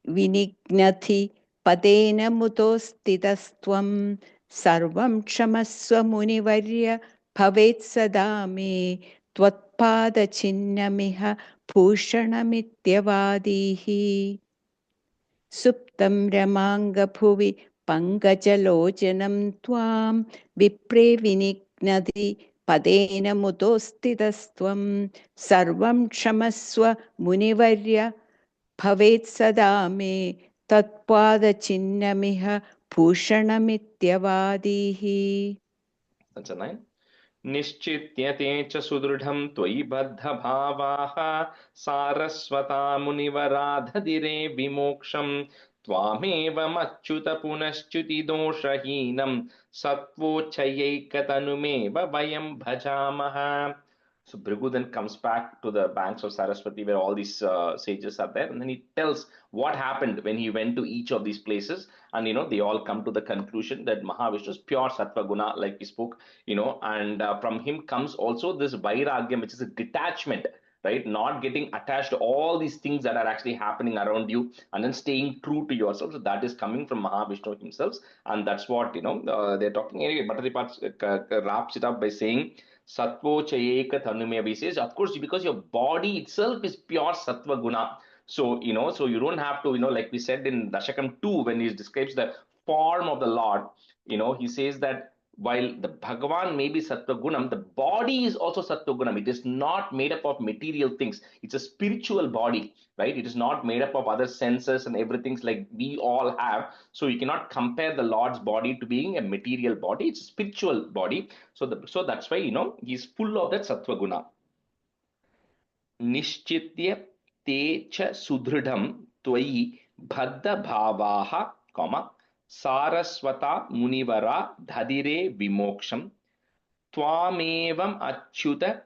Vinignati Padena Mutostitastvam Sarvam Kshamaswa Munivarya Bhavet Sadame Tvatpada Chinnamiha Bhushanamityavadihi. Suptam Ramanga Bhuvi Pankajalojanam Tvam Vipre Vinignati Padena Mutostitastvam Sarvam Kshamaswa Munivarya Bhavet Sadame Tatpada Chinnamiha Bhushanamityavadihi. That's a 9. Nishchityate cha sudrudham tvai baddha bhavaha sarasvata munivaradhadire vimoksham tvameva machyuta punaschuti doshahinam sattvochayaikatanumeva vayam bhajamaha. So Bhrigu then comes back to the banks of Saraswati where all these sages are there, and then he tells what happened when he went to each of these places, and they all come to the conclusion that Mahavishnu is pure Sattva Guna, like we spoke, and from him comes also this Vairagyam, which is a detachment, right? Not getting attached to all these things that are actually happening around you, and then staying true to yourself. So that is coming from Mahavishnu himself, and that's what they're talking. Anyway, Bhattacharya wraps it up by saying, Sattvo chayeka tanumeya. He says, of course, because your body itself is pure sattva guna. So, so you don't have to, like we said in Dashakam 2, when he describes the form of the Lord, he says that while the Bhagavan may be Sattva Gunam, the body is also Sattva Gunam. It is not made up of material things. It's a spiritual body, right? It is not made up of other senses and everything like we all have. So you cannot compare the Lord's body to being a material body. It's a spiritual body. So that's why, he's full of that Sattva Guna. Nishchitya te cha sudridham tvai bhaddha bhavaha, saraswata munivara dhadire vimoksham tvamevam achyuta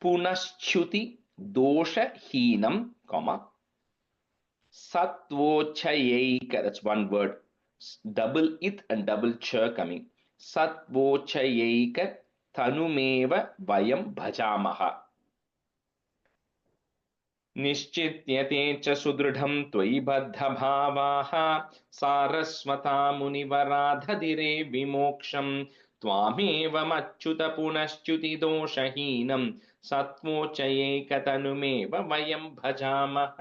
punaschuti dosha heenam, satvochayaika. That's one word. Double it and double ch coming. Satvochayaika tanumeva vayam bhajamaha. निश्चित्यते च सुदृढं त्वयि बद्धभावाः सारस्वता मुनिवराधदिरे विमोक्षं त्वामेवमच्युत पुनश्च्युतिदोषहीनं सत्वोच्चयैकतनुमेव वयं भजामः.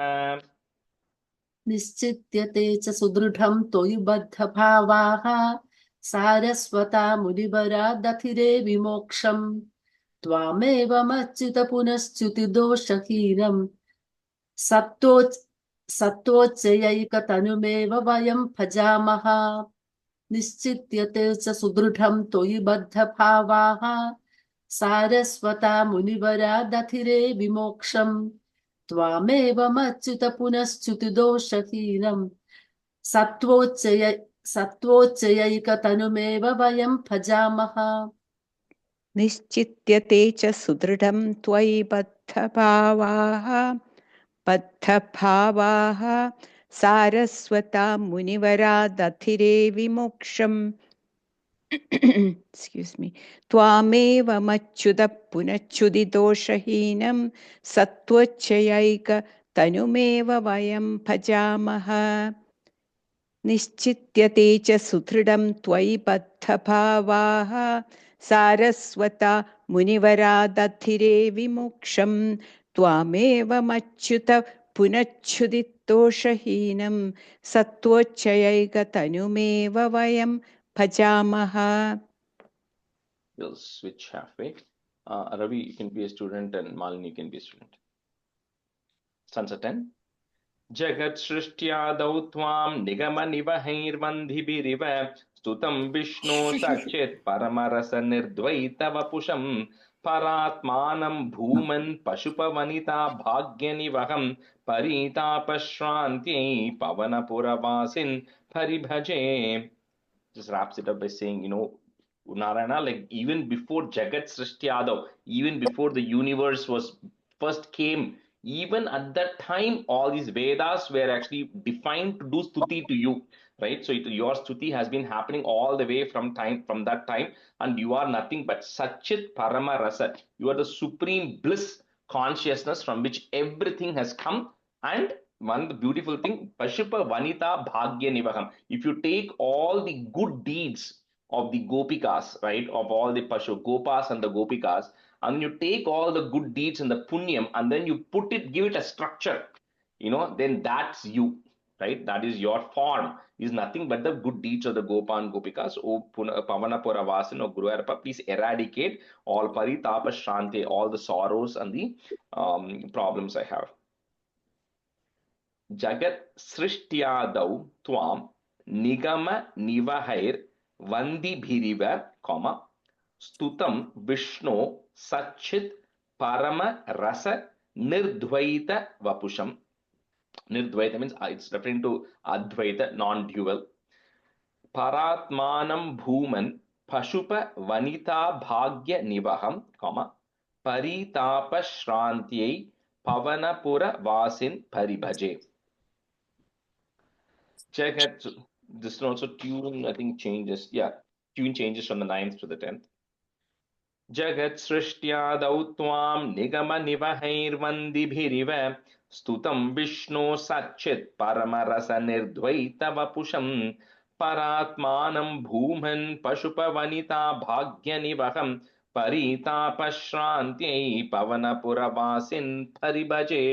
निश्चित्यते च सुदृढं त्वयि बद्धभावाः सारस्वता मुनिवरादथिरे विमोक्षं त्वामेवमच्युत पुनश्च्युतिदोषहीनं सत्वोच्चयैकतनुमेव वयं भजामः. निश्चित्यते च सुदृढं त्वयि बद्धभावाः सारस्वता मुनिवरादथिरे विमोक्षं त्वामेवमच्युत पुनश्च्युतिदोषहीनं सत्वोच्चयैकतनुमेव वयं भजामः. निश्चित्यते च सुदृढं त्वयि बद्धभावाः सारस्वता मुनिवरादथिरे विमोक्षम् excuse me, त्वामेवमच्युत पुनच्युतिदोषहीनं सत्वोच्चयैकतनुमेव वयं भजामः. निश्चित्यते च सुदृढं त्वयि बद्धभावाः सारस्वता मुनिवरादथिरे विमोक्षं त्वामेवमच्युत पुनच्युतिदोषहीनं सत्वोच्चयैकतनुमेव वयं भजामः. We'll switch halfway. Ravi, you can be a student, and Malini, you can be a student. Stanza 10. Jagat shrishtyadau tvam nigama nivahirvandhibiriv stutam vishnu sakchit paramarasa nirdvaita vapusham paratmanam bhuman pashupavanita bhagyanivaham paritapashrantyai pavanapuravasin paribhaje. Just wraps it up by saying, Narayana, like even before Jagat Srishtiyadav, even before the universe was first came, even at that time, all these Vedas were actually defined to do stuti to you, right? So your stuti has been happening all the way from that time, and you are nothing but Satchit Parama Rasa. You are the supreme bliss consciousness from which everything has come. And one the beautiful thing, Pashupa Vanita Bhagya Nivaham. If you take all the good deeds of the Gopikas, right, of all the Pashu Gopas and the Gopikas, and you take all the good deeds and the punyam, and then you give it a structure, then that's you, right? That is your form, is nothing but the good deeds of the Gopa and Gopikas. O Pavana Puravasin or Guru Arpa, please eradicate all paritapa shanti, all the sorrows and the problems I have. Jagat Srishtiyadau Tvam Nigama Nivahair Vandibhiriva, Stutam Vishnu Satchit Parama Rasa Nirdvaita Vapusham. Nirdvaita means it's referring to Advaita, non-dual. Paratmanam Bhuman Pashupa Vanita Bhagya Nivaham, Paritapa Shrantyai Pavanapura Vasin Paribhaje. Jagat, this also tune, I think, changes. Yeah, tune changes from the 9th to the 10th. जगत्सृष्ट्यादौ त्वां निगमनिवहैर्वन्दिभिरिव स्तुतं विष्णो सच्चित् परमरसनिर्द्वैतवपुषं परात्मानं भूमन् पशुपवनिता भाग्यनिवहं परितापश्रान्त्यै पवनपुरवासिन् परिभजे.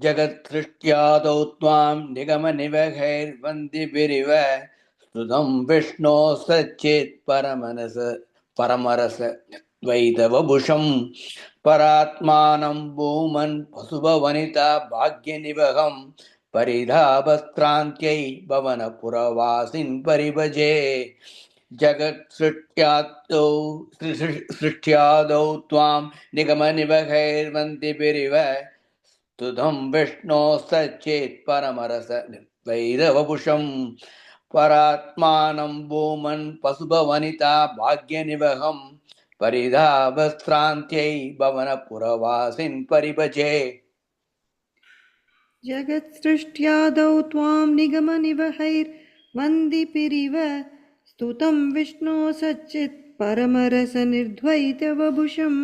जगत्सृष्ट्यादौ त्वां निगमनिवहैर्वन्दिभिरिव स्तुतं विष्णो सच्चेत् परमरस द्वैतवभुषं परात्मानं भूमन् पशुभवनिता भाग्यनिवहं परिधावक्रान्त्यै भवनपुरवासिन् परिभजे. सृष्ट्यादौ त्वां निगमनिवहैर्वन्दिभिरिव स्तुतं विष्णो सच्चेत् परमरस वैरवपुषं परात्मानं भूमन् पशुभवनिता भाग्यनिवहं परिधावक्रान्त्यै भवनपुरवासिन् परिभजे. जगत्सृष्ट्यादौ त्वां निगमनिवहैर्वन्दिभिरिव स्तुतं विष्णो सच्चित् परमरसनिर्द्वैतवभुषं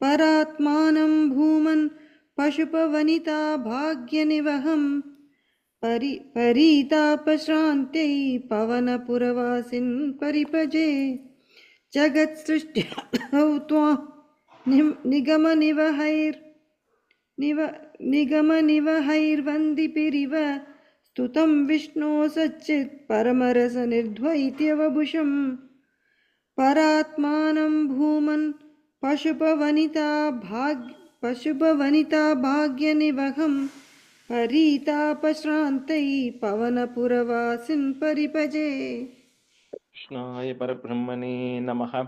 परात्मानं भूमन् पशुपवनिता भाग्यनिवहं परितापश्रान्त्यै पवनपुरवासिन् परिभजे. जगत्सृष्ट्यादौ त्वां निगमनिवहैर्वन्दिभिरिव स्तुतं विष्णो सच्चित् परमरसनिर्द्वैतवभुषं परात्मानं भूमन् पशुपवनिता भाग्यनिवहं परितापश्रान्त्यै पवनपुरवासिन् परिभजे. Krishnaya Parabrahmane Namaha.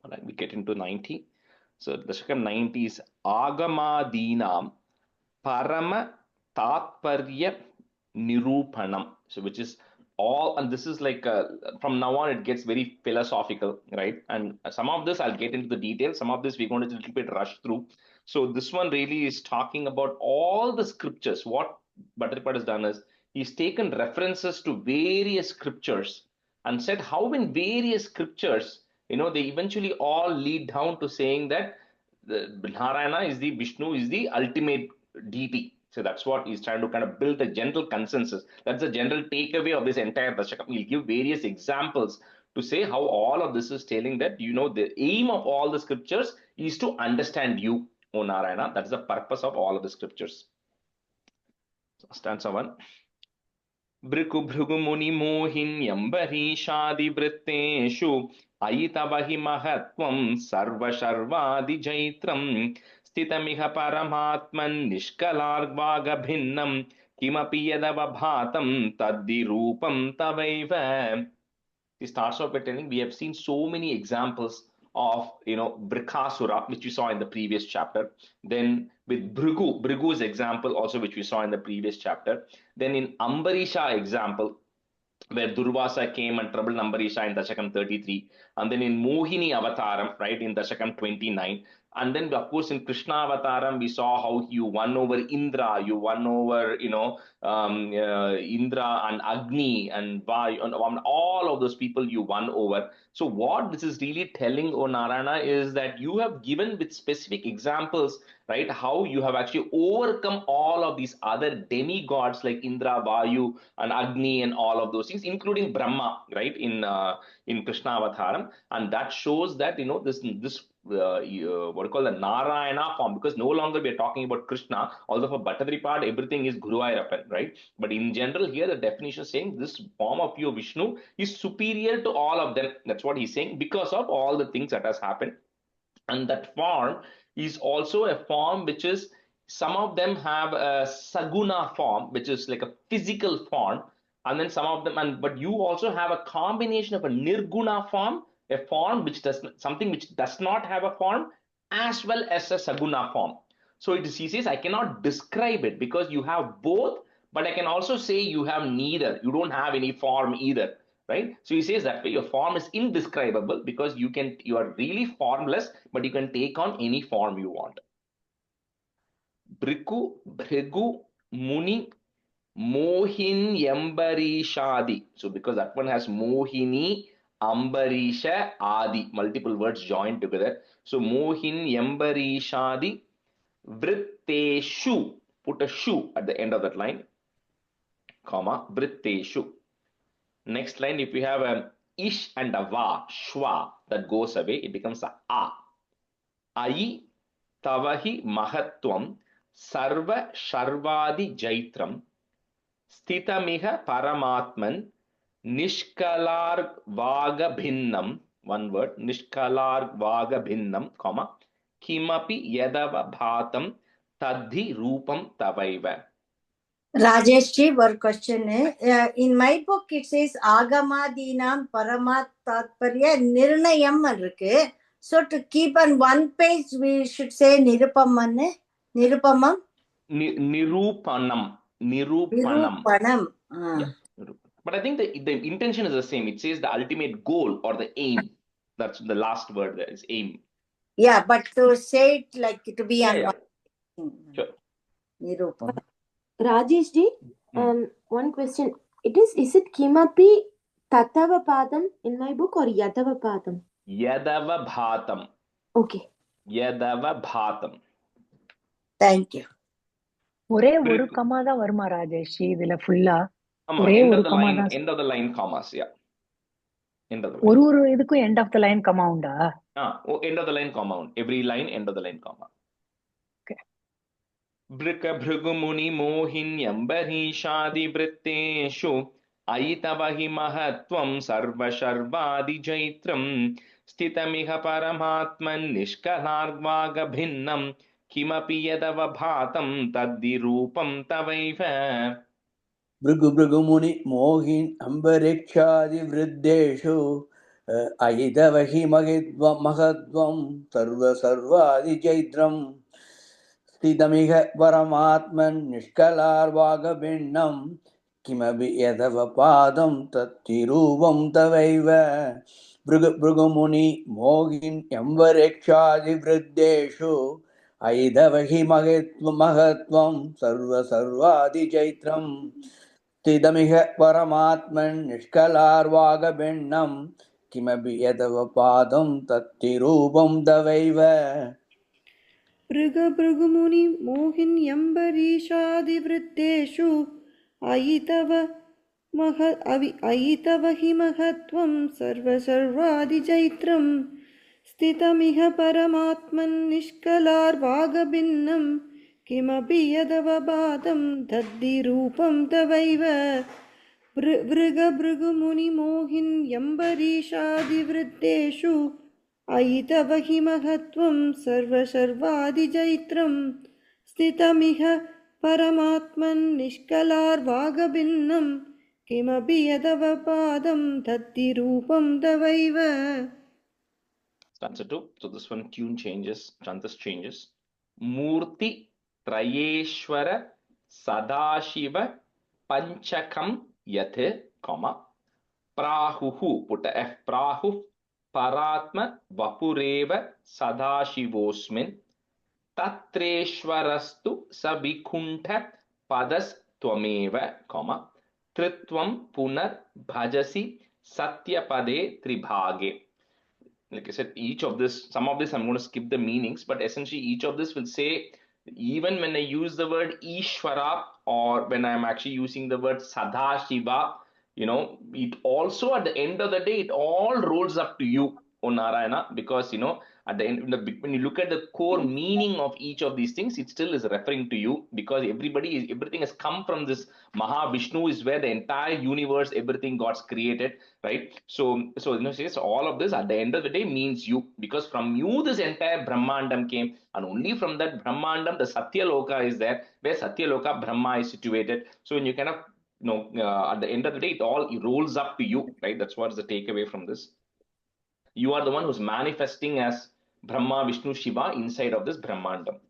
All right, we get into 90. So Dashakam 90 is Agamadinam Parama Tatparya Nirupanam. So which is all, and this is like from now on it gets very philosophical, right? And some of this I'll get into the details. Some of this we're going to a little bit rush through. So this one really is talking about all the scriptures. What Bhattaripad has done is he's taken references to various scriptures and said how in various scriptures, they eventually all lead down to saying that the Narayana is the Vishnu is the ultimate deity. So that's what he's trying to kind of build a general consensus. That's the general takeaway of this entire Dashakam. He'll give various examples to say how all of this is telling that, the aim of all the scriptures is to understand you, O Narayana. That's the purpose of all of the scriptures. So, stanza 1. Bhrigu भृगुमुनिमोहिन्यम्बरीषादिवृत्तेषु अयि तव हि महत्त्वं सर्वशर्वादिजैत्रं स्थितमिह परमात्मन् निष्कलार्वागभिन्नं किमपि यदवभातं तद्धि रूपं तवैव. He starts off by telling we have seen so many examples of Brikasura, which we saw in the previous chapter. Then with Bhrigu's example also, which we saw in the previous chapter. Then in Ambarisha example, where Durvasa came and troubled Ambarisha in Dashakam 33, and then in Mohini Avataram, right, in Dashakam 29, and then of course in Krishna Avataram we saw how you won over Indra, you won over Indra and Agni and Vayu, and all of those people you won over. So what this is really telling, O Narayana, is that you have given with specific examples, right, how you have actually overcome all of these other demigods like Indra, Vayu, and Agni, and all of those things, including Brahma, right, in Krishna Avataram, and that shows that this what you call the Narayana form, because no longer we are talking about Krishna. Although for Bhattadripad everything is Guruvayurappan, right? But in general here the definition is saying this form of pure Vishnu is superior to all of them. That's what he's saying because of all the things that has happened. And that form is also a form which is, some of them have a saguna form, which is like a physical form, and then some of them, but you also have a combination of a nirguna form, a form which does something which does not have a form, as well as a saguna form. So he says I cannot describe it because you have both, but I can also say you have neither. You don't have any form either, right? So he says that way your form is indescribable because you are really formless, but you can take on any form you want. Bhrigu, Muni, Mohin Yambarishadi. So because that one has Mohini, Ambarisha, Adi, multiple words joined together. So Mohin Yambarishadi Vritteshu. Put a shu at the end of that line, comma, Vritteshu. Next line, if we have an ish and a va, shwa, that goes away, it becomes a a. Ai tavahi mahatvam sarva sharvadi jaitram stitamiha paramatman nishkalarvaga bhinnam, one word, nishkalarvaga bhinnam, comma, kimapi yadava bhatam tadhi rupam tavaiva. Rajeshji, one question. In my book, it says Agamadinam Paramat Tatparya Nirnayam irukku. So to keep on one page, we should say Nirupamam. Nirupamam. Nirupanam. Nirupanam. Yeah. But I think the intention is the same. It says the ultimate goal or the aim. That's the last word there is aim. Yeah, but to say it like to be on Yeah. one. Sure. Nirupam. Rajesh ji, one question. Is it Kimapi Tatava Padam in my book or Yadava Padam? Yadava bhatam. Okay. Yadava bhatam. Thank you. ஒரே ஒரு comma தான் வருமா ராஜேஷ் இதுல ஃபுல்லா? Amma, ஒரே end ஒரு of the comma line, தான். end of the line commas. Yeah. End of the line. ஒரு இதுக்கும் end of the line comma உண்டா? End of the line comma. Every line, end of the line comma. Okay. Brika bhrugumuni mohinyam barishadi vritteshu aitavahi mahatvam sarva sharvadi jaitram stitamiha paramatman nishkalarvaga bhinnam kimapi yadava bhatam taddi rupam tavaiva. Bhrigu भृगुमुनि मोहिन् अम्बरिक्षादि वृद्धेषु अयिदवहि महद्वं सर्वादिजैद्रम् स्थितमिह परमात्मन् निष्कलार्वागभिन्नं किमपि यदवपादं तत्तिरूपं तवैव भृगुमुनि मोहिन् अम्बरिक्षादि वृद्धेषु अयिदवहि महत्वं सर्वादिजैत्रम् स्थितमिह परमात्मन् निष्कलार्वागभिन्नं किमपि यदवपादं तत्तिरूपं तवैव भृगभृगुमुनि मोहिन्यम्बरीषादिवृत्तेषु अयितव हि महत्वं सर्वादिजैत्रं स्थितमिह परमात्मन्निष्कलार्वागभिन्नं किमपि यदवपादं तद्धिरूपं तवैव भृगभृगुमुनि मोहिन्यम्बरीषादिवृत्तेषु अयितव हि महत्वं सर्वादिजैत्रं स्थितमिह परमात्मन्निष्कलार्वागभिन्नं किमपि यदवपादं तद्धिरूपं तवैव. Stanza 2. So this one tune changes, chantas changes. Murti Trayeshwara Sadashiva Panchakam Yate, comma, Prahuhu, put a F, Prahu Paratma Vapureva Sadashivosmin Tatreshwarastu Sabikuntha Padas Twameva, comma, Tritvam Punar Bhajasi Satyapade Tribhage. Like I said, each of this, some of this I'm going to skip the meanings, but essentially each of this will say, even when I use the word Ishvara or when I'm actually using the word Sadashiva, it also at the end of the day, it all rolls up to you, O Narayana, because, at the end, when you look at the core meaning of each of these things, it still is referring to you because everything has come from this Mahavishnu is where the entire universe, everything got created, right? So says all of this at the end of the day means you, because from you this entire Brahmandam came, and only from that Brahmandam the Satyaloka is there, where Satyaloka Brahma is situated. So when you kind of at the end of the day, it rolls up to you, right? That's what's the takeaway from this. You are the one who's manifesting as Brahma, Vishnu, Shiva inside of this Brahmandam.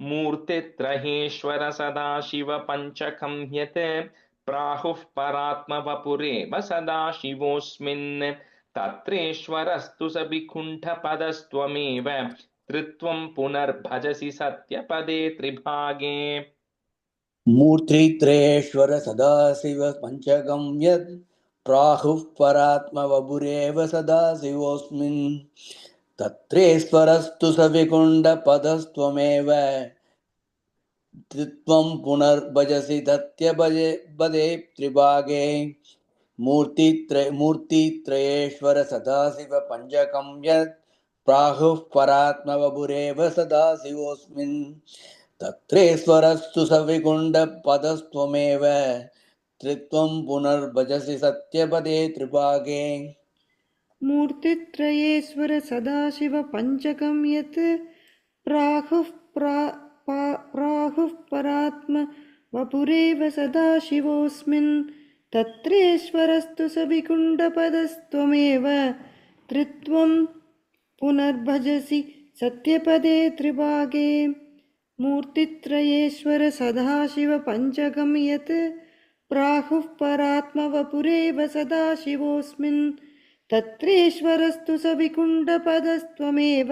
Murti Traheshwara Sada Shiva Panchakam Yate Prahuh Paratma Vapure Vasada Shivosmin Tatreshwarastu Sabikuntha Padastvameva Tritvam Punar Bhajasi Satyapade Tribhage. मूर्तित्रयेश्वर Sadashiv पञ्चकं यत् प्राहुः परात्मवपुरेव सदाशिवोऽस्मिन् तत्रेश्वरस्तु सविकुण्डपदस्त्वमेव त्रित्वं पुनर्भजसि तत्यपदे त्रिभागे मूर्तित्रयेश्वर सदाशिव पञ्चकं यत् प्राहुः परात्मवपुरेव सदाशिवोऽस्मिन् तत्रेश्वरस्तु सविकुण्डपदस्त्वमेव त्रित्वं पुनर्भजसि सत्यपदे त्रिभागे मूर्तित्रयेश्वर सदाशिव पञ्चकं यत् प्राहुः परात्म वपुरेव सदाशिवोऽस्मिन् तत्रेश्वरस्तु सविकुण्डपदस्त्वमेव त्रित्वं पुनर्भजसि सत्यपदे त्रिभागे मूर्तित्रयेश्वर सदाशिव पञ्चकं यत् प्राहुः परात्मवपुरेव सदाशिवोऽस्मिन् तत्रेश्वरस्तु सविकुण्डपदस्त्वमेव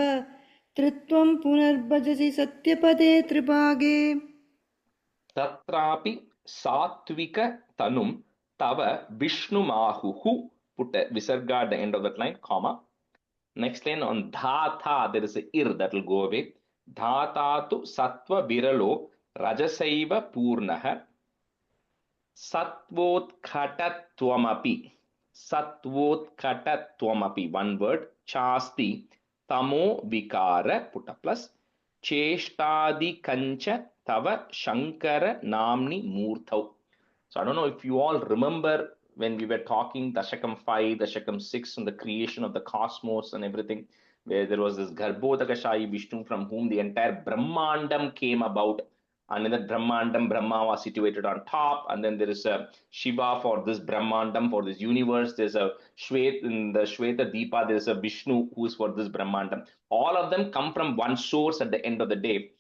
त्रित्वं पुनर्भजसि सत्यपदे त्रिभागे तत्रापि सात्विक tanum tava vishnumahuhu. Put a visarga at the end of that line, comma. Next line on dhatha, there is a ir that will go away. Dhatha tu sattva viralo rajasaiva purnaha sattvotkhatattvamapi. Sattvotkhatattvamapi, one word. Chasti tamo vikara, put a plus. Cheshtadi kancha tava shankara namni murthau. So I don't know if you all remember when we were talking Dashakam 5, Dashakam 6 on the creation of the cosmos and everything, where there was this Garbhodakashayi Vishnu from whom the entire Brahmandam came about. And in that Brahmandam, Brahma was situated on top. And then there is a Shiva for this Brahmandam, for this universe. There's a in the Shweta Deepa, there's a Vishnu who is for this Brahmandam. All of them come from one source at the end of the day.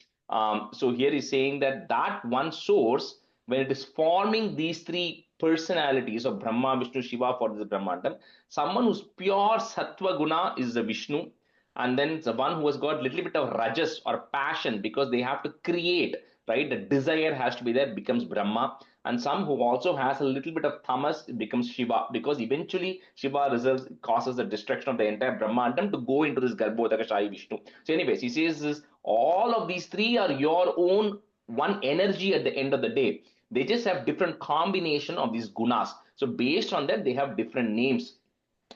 So here he's saying that one source, when it is forming these three personalities of Brahma, Vishnu, Shiva for this Brahmandam, someone who's pure Sattva Guna is the Vishnu, and then the one who has got a little bit of Rajas or passion because they have to create, right? The desire has to be there, becomes Brahma, and some who also has a little bit of Tamas, it becomes Shiva, because eventually Shiva causes the destruction of the entire Brahmandam to go into this Garbhodakashayi Vishnu. So anyways, he says this, all of these three are your own one energy at the end of the day. They just have different combination of these gunas. So based on that, they have different names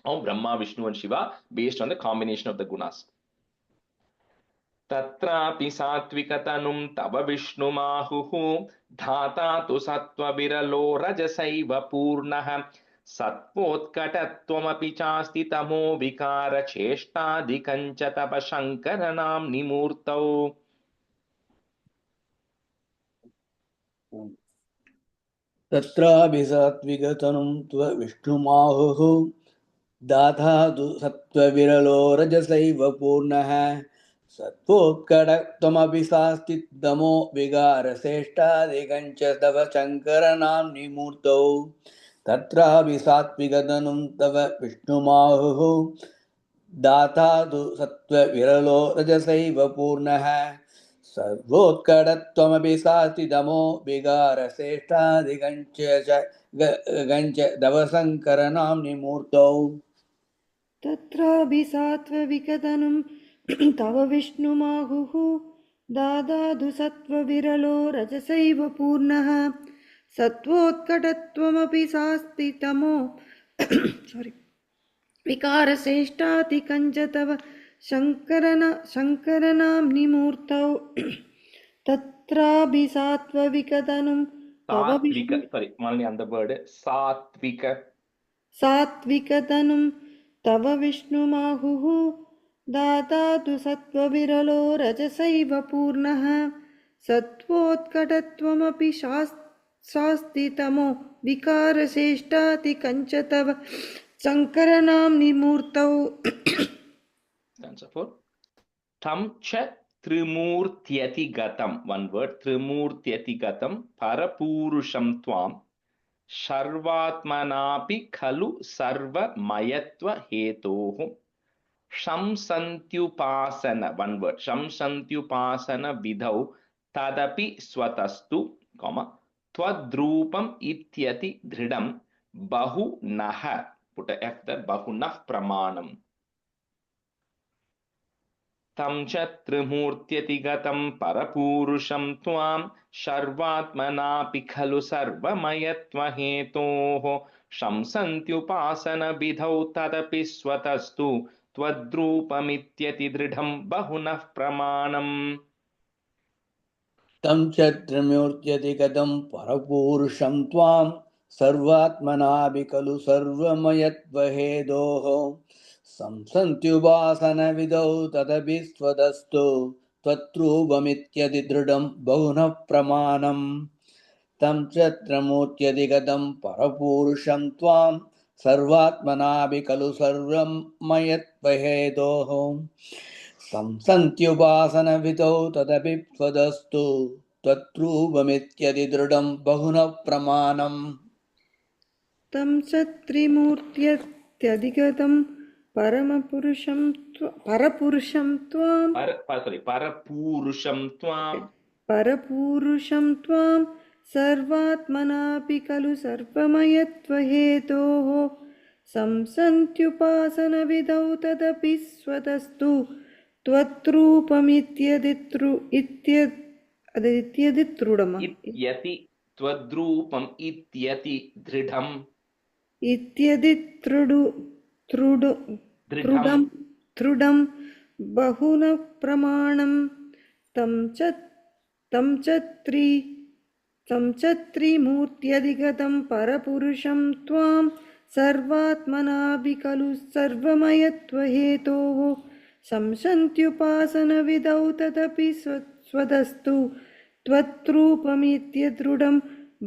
of Brahma, Vishnu and Shiva based on the combination of the gunas. Tatrapi sattvikatanuം tava vishnumahuhu dhata tu sattva viralo rajasaiva purnah sattvotkatatvamapi chasti tamo vikara cheshtadikancha tava shankaranam nimurtau. तत्राभिसात्विकतनुं त्व विष्णुमाहुः दाधातु सत्त्वविरलो रजसैव पूर्णः सत्त्वोत्कटत्वमपि सास्ति दमो विकारश्रेष्ठादिकञ्च तव शङ्करनाम्नि मूर्तौ तत्राभिसात्विकतनुं तव विष्णुमाहुः दाधातु सत्त्वविरलो रजसैव पूर्णः सर्वोत्कटत्वमपि सास्ति दमो विकारश्रेष्ठादिकञ्च दवशङ्करनाम्नि मूर्तौ तत्राभिसात्त्वविकतनुं तव विष्णुमाहुः दादादु सत्त्वविरलो रजसैव पूर्णः सत्त्वोत्कटत्वमपि सास्ति तमो विकारश्रेष्ठातिकञ्च तव शङ्करनाम्नि मूर्तौ तत्राभिसात्त्वविकतनुं तव विष्णु सात्विकतनुं तव विष्णुमाहुः दातातु सत्त्वविरलो रजसैव पूर्णः सत्त्वोत्कटत्वमपि शास्ति तमो विकारश्रेष्ठातिकञ्च तव शङ्करनाम्नि मूर्तौ Tam cha trimurtyati gatam, one word, trimurtyati gatam parapurusham tvam sharvatmanapi khalu sarva mayatva hetohu shamsantyupasana, one word, shamsantyupasana vidhau tadapi swatastu, comma Twadrupam ityati dridam bahu naha. Put a F there. Bahu nah pramanam. Tam cha trimurtyati gatam parapurusham tvam sharvatmanapi khalu sarvamayatva hetoho shamsantyupasana bidhau tadapi swatastu twadrupamityati dridham bahunah pramanam. तं च त्रिमूर्त्यधिगतं परपूरुषं त्वां सर्वात्मनापि खलु सर्वमयत्वहेदोः संसन्त्युपासनविधौ तदपि स्वदस्तु त्वत्रूपमित्यतिदृढं बहुनः प्रमाणम् तं च त्रिमूर्त्यधिगतं परपूरुषं त्वां सर्वात्मनापि खलु सर्वमयत्वहेदोः संसन्त्युपासनविधौ तदपि त्वदस्तु त्वत्रूपमित्यतिदृढं बहुनः प्रमाणम् तं च त्रिमूर्त्यत्यधिगतं परपुरुषं त्वां सर्वात्मनापि खलु सर्वमयत्वहेतोः संसन्त्युपासनविधौ तदपि स्वतस्तु त्वत्रूपमित्यदिदृढम् इत्यति त्वद्रूपम इत्यति दृढम दृढं बहुनः प्रमाणं तं च त्रिमूर्त्यधिगतं परपुरुषं त्वां सर्वात्मनापि खलु सर्वमयत्वहेतोः संसन्त्युपासनविधौ तदपि स्वदस्तु त्वत्रूपमित्यदृढं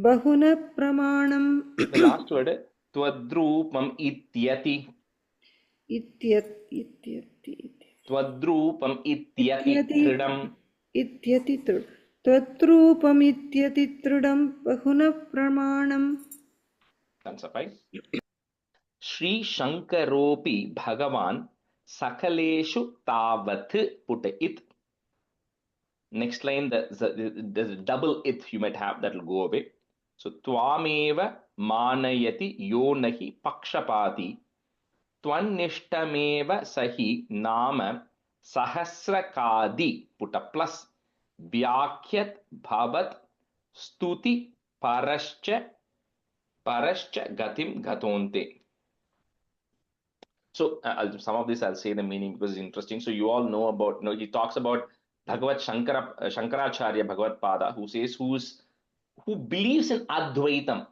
बहुनः प्रमाणम्. The last word, twadrupam ityati. Twadrupam ityati dridam. त्वत्रूपमित्यतिदृढं बहुनः प्रमाणम्. Right? Shri Shankaropi Bhagavan Sakaleshu Tavat. Put a it. Next line, there's a double it you might have that will go away. So Twameva Manayati Yonahi Pakshapati Twanishtameva Sahi Nama Sahasrakadi. Put a plus. Vyakyat Bhavat Stuti Parascha Gatim Gatonte. So some of this I'll say the meaning because it's interesting. So you all know about, he talks about Bhagavad Shankaracharya Bhagavad Pada, who says who believes in Advaitam,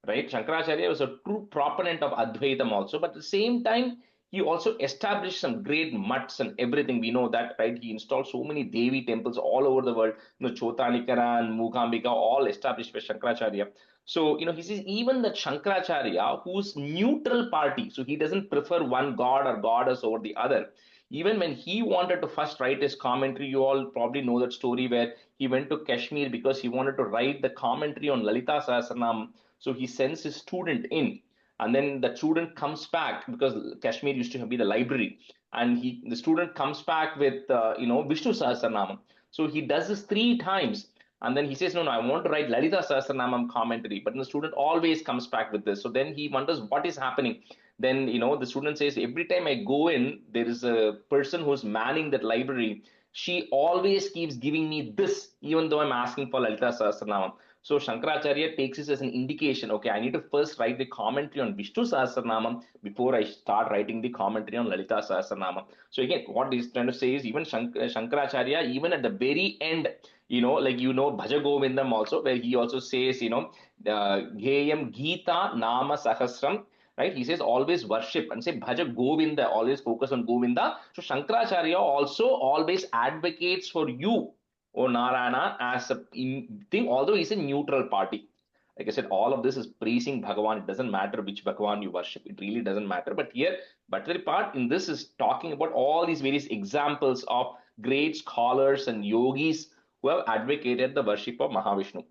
right? Shankaracharya was a true proponent of Advaitam also, but at the same time, he also established some great mutts and everything. We know that, right? He installed so many Devi temples all over the world. Chotanikara and Mukambika, all established by Shankaracharya. So, he says even that Shankaracharya, who's neutral party, so he doesn't prefer one god or goddess over the other. Even when he wanted to first write his commentary, you all probably know that story where he went to Kashmir because he wanted to write the commentary on Lalita Sahasranam. So he sends his student in, and then the student comes back because Kashmir used to be the library, and the student comes back with Vishnu Sahasranam. So he does this 3 times, and then he says, no, I want to write Lalita Sahasranam commentary, but the student always comes back with this. So then he wonders what is happening. Then the student says, every time I go in, there is a person who's manning that library. She always keeps giving me this, even though I'm asking for Lalita Sahasranam. So Shankaracharya takes this as an indication, okay, I need to first write the commentary on Vishnu Sahasranam before I start writing the commentary on Lalita Sahasranam. So again, what he's trying to say is even Shankaracharya, even at the very end, Bhaja Govindam also, where he also says, Geyam Gita Nama Sahasram, right? He says always worship and say Bhaja Govinda, always focus on Govinda. So Shankaracharya also always advocates for you, O Narayana, as a thing, although he's a neutral party. Like I said, all of this is praising Bhagavan. It doesn't matter which Bhagavan you worship. It really doesn't matter. But here, Bhattacharya part in this is talking about all these various examples of great scholars and yogis who have advocated the worship of Mahavishnu.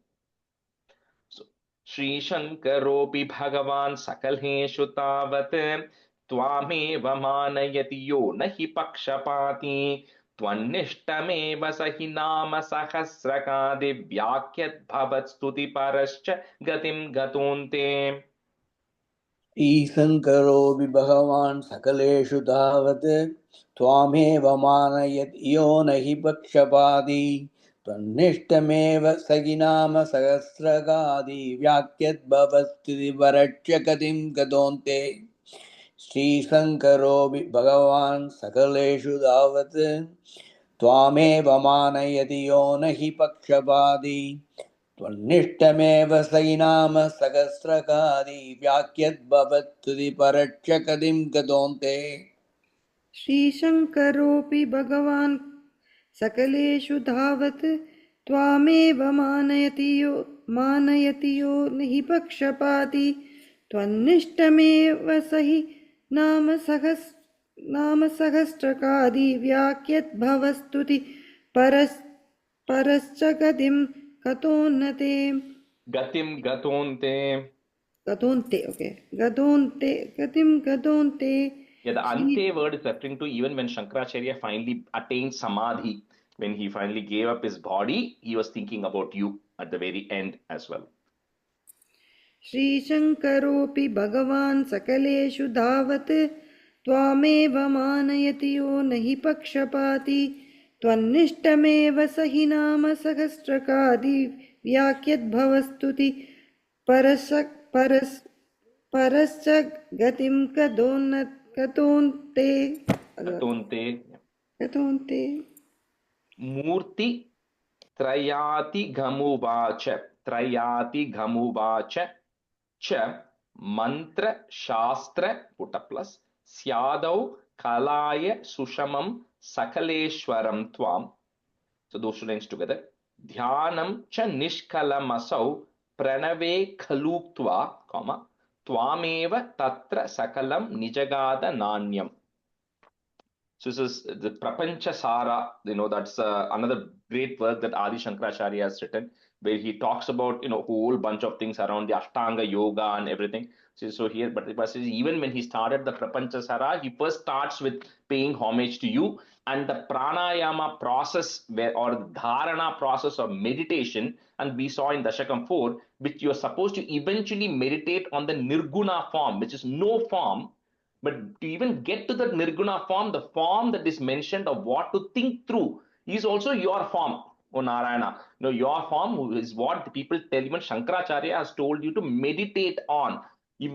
So, Shri Shankaropi Bhagavan Sakalheshu Tavat Tvameva Manayati Yo Nahi Pakshapati त्वन्निष्टमेव स हि नाम सहस्रकादिव्याख्यद्भवत्स्तुतिपरश्च गतिं गतोऽन्ते ईशङ्करोऽपि भगवान् सकलेषु तावत् त्वामेव मानयत् यो न हि पक्षपाती त्वन्निष्टमेव स हि नाम सहस्रकादि व्याख्यद्भवत्स्थितिपरच्च गतिं गतोऽन्ते श्रीशङ्करोऽपि भगवान् सकलेषु तावत् त्वामेव मानयति यो न हि पक्षपाती त्वन्निष्टमेव स हि नाम सहस्रकादि व्याख्यद्भवत्स्तुतिपरच्च गतिं गतोऽन्ते श्रीशङ्करोऽपि भगवान् सकलेषु धावत् त्वामेव मानयति यो न हि पक्षपाती त्वन्निष्टमेव स हि नाम सहस्रकादि व्याख्यद्भवस्तुति परश्च गतिं गतोन्नते गतिं गतोऽन्ते गतिं गतोन्ते Yeah, the ante word is referring to even when Shankaracharya finally attained samadhi, when he finally gave up his body, he was thinking about you at the very end as well. श्रीशङ्करोऽपि भगवान् सकलेषु धावत् त्वामेव मानयति यो न हि पक्षपाती त्वन्निष्टमेव स हि नाम सहस्रकादि व्याख्यद्भवस्तुति परश्च गतिं गतोन्ते मूर्ति त्रयातिगमुवाच च मंत्र शास्त्र पुट प्लस स्यादौ कलाय सुषमं सकलेश्वरं त्वाम. So those two lines together. ध्यानं च निष्कलमसौ प्रणवे खलूक्त्वा, comma, त्वामेव तत्र सकलं निजगाद नान्यम. So this is the Prapancha Sara, that's another great work that Adi Shankaracharya has written, where he talks about, a whole bunch of things around the Ashtanga Yoga and everything. So here, but even when he started the Prapancha Sara, he first starts with paying homage to you, and the pranayama process or the dharana process of meditation, and we saw in Dashakam 4, which you are supposed to eventually meditate on the nirguna form, which is no form. But to even get to that nirguna form, the form that is mentioned of what to think through is also your form, O Narayana. Your form is what the people tell. Even Shankaracharya has told you to meditate on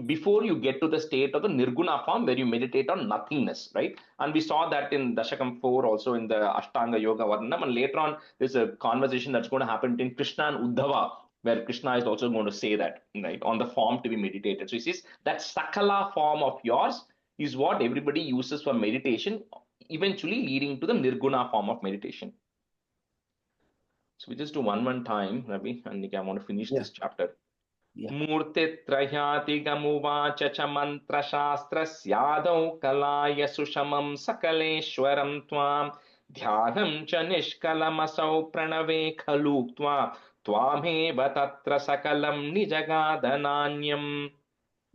before you get to the state of the nirguna form where you meditate on nothingness, right? And we saw that in Dashakam 4, also in the Ashtanga Yoga Varnam. And later on, there's a conversation that's going to happen between Krishna and Uddhava, where Krishna is also going to say that, right, on the form to be meditated. So he says that Sakala form of yours is what everybody uses for meditation, eventually leading to the nirguna form of meditation. So we just do one time, Ravi and Nikki, I want to finish this chapter. मूर्तित्रयातिगमुवाच च मन्त्रशास्त्रस्यादौ कलाय सुषमं सकलेश्वरं त्वां ध्यानं च निष्कलमसौ प्रणवे खलूक्त्वा त्वामेव तत्र सकलं निजगादनान्यम्.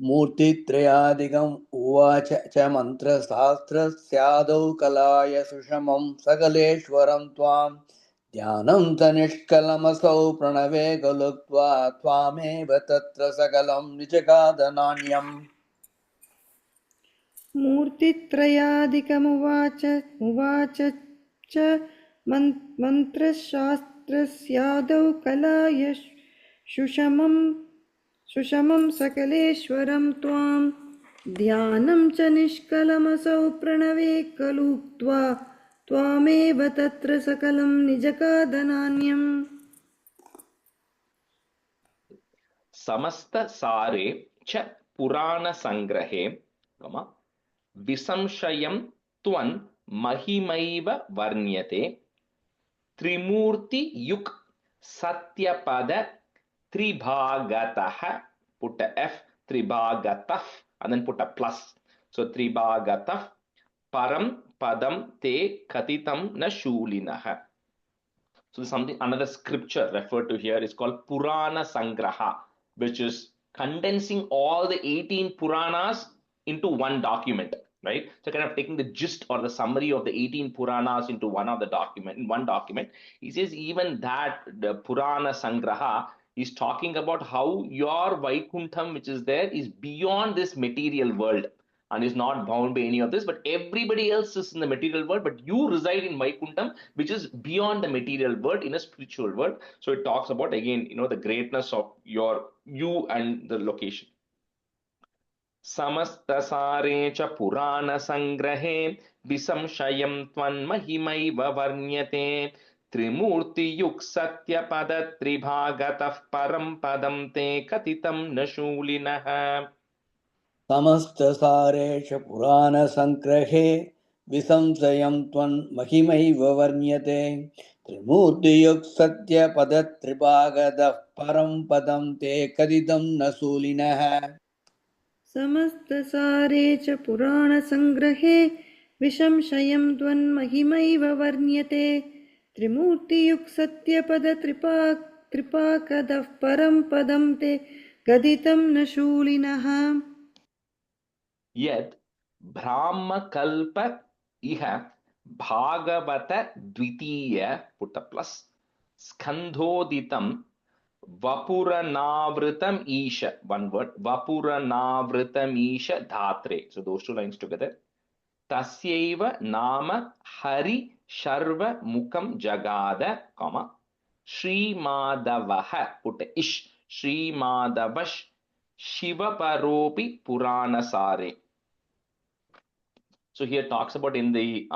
मूर्तित्रयादिकम् उवाच च मन्त्रशास्त्रस्यादौ कलाय सुषमं सकलेश्वरं त्वां ध्यानं च निष्कलमसौ प्रणवे खलूक्त्वा त्वामेव तत्र सकलं निजगादनान्यम्. मूर्तित्रयादिकमुवाच च मन्त्रशास्त्रस्यादौ कलाय सुषमं सकलेश्वरं त्वां ध्यानं च निष्कलमसौ प्रणवे खलूक्त्वा त्वामेव तत्र सकलं निजगादनान्यम्. समस्त सारे च पुराण संग्रहे विसंशयं त्वन् महिमैव वर्ण्यते त्रिमूर्ति युक् सत्यपद त्रिभागतः, put a F, त्रिभागतः, and then put a plus. So त्रिभागतः param padam te katitam na shulinah. So something, another scripture referred to here is called Purana Sangraha, which is condensing all the 18 Puranas into one document. right? So kind of taking the gist or the summary of the 18 Puranas into one document. He says even that the Purana Sangraha is talking about how your Vaikuntham, which is there, is beyond this material world and is not bound by any of this, but everybody else is in the material world, but you reside in Vaikuntham, which is beyond the material world in a spiritual world. So it talks about, again, the greatness of you and the location. समस्तसारे च पुराणसङ्ग्रहे विसंशयं त्वन्महिमैव वर्ण्यते त्रिमूर्तियुक्सत्यपदत्रिभागतः परं पदं ते कथितं न शूलिनः समस्तसारेष पुराणसङ्ग्रहे विसंशयं त्वन्महिमैव वर्ण्यते त्रिमूर्तियुक्सत्यपदत्रिभागतः परं पदं ते कथितं न शूलिनः समस्तसारे च पुराणसङ्ग्रहे विसंशयं त्वन्महिमैव वर्ण्यते त्रिमूर्तियुक्सत्यपदत्रिपाकदः परं पदं ते कथितं न शूलिनः यत् ब्राह्मकल्प इह भागवत द्वितीय पुट प्लस स्कंधोदितं Vapuranavrtam Isha, one word, Vapuranavrtam Isha Dhatre. So those two lines together. Tasyaiva Nama Hari Sharva Mukam Jagada, comma, Sri Madavaha, put a ish, Sri Madavash Shiva Paropi Purana Sare. So here talks about in the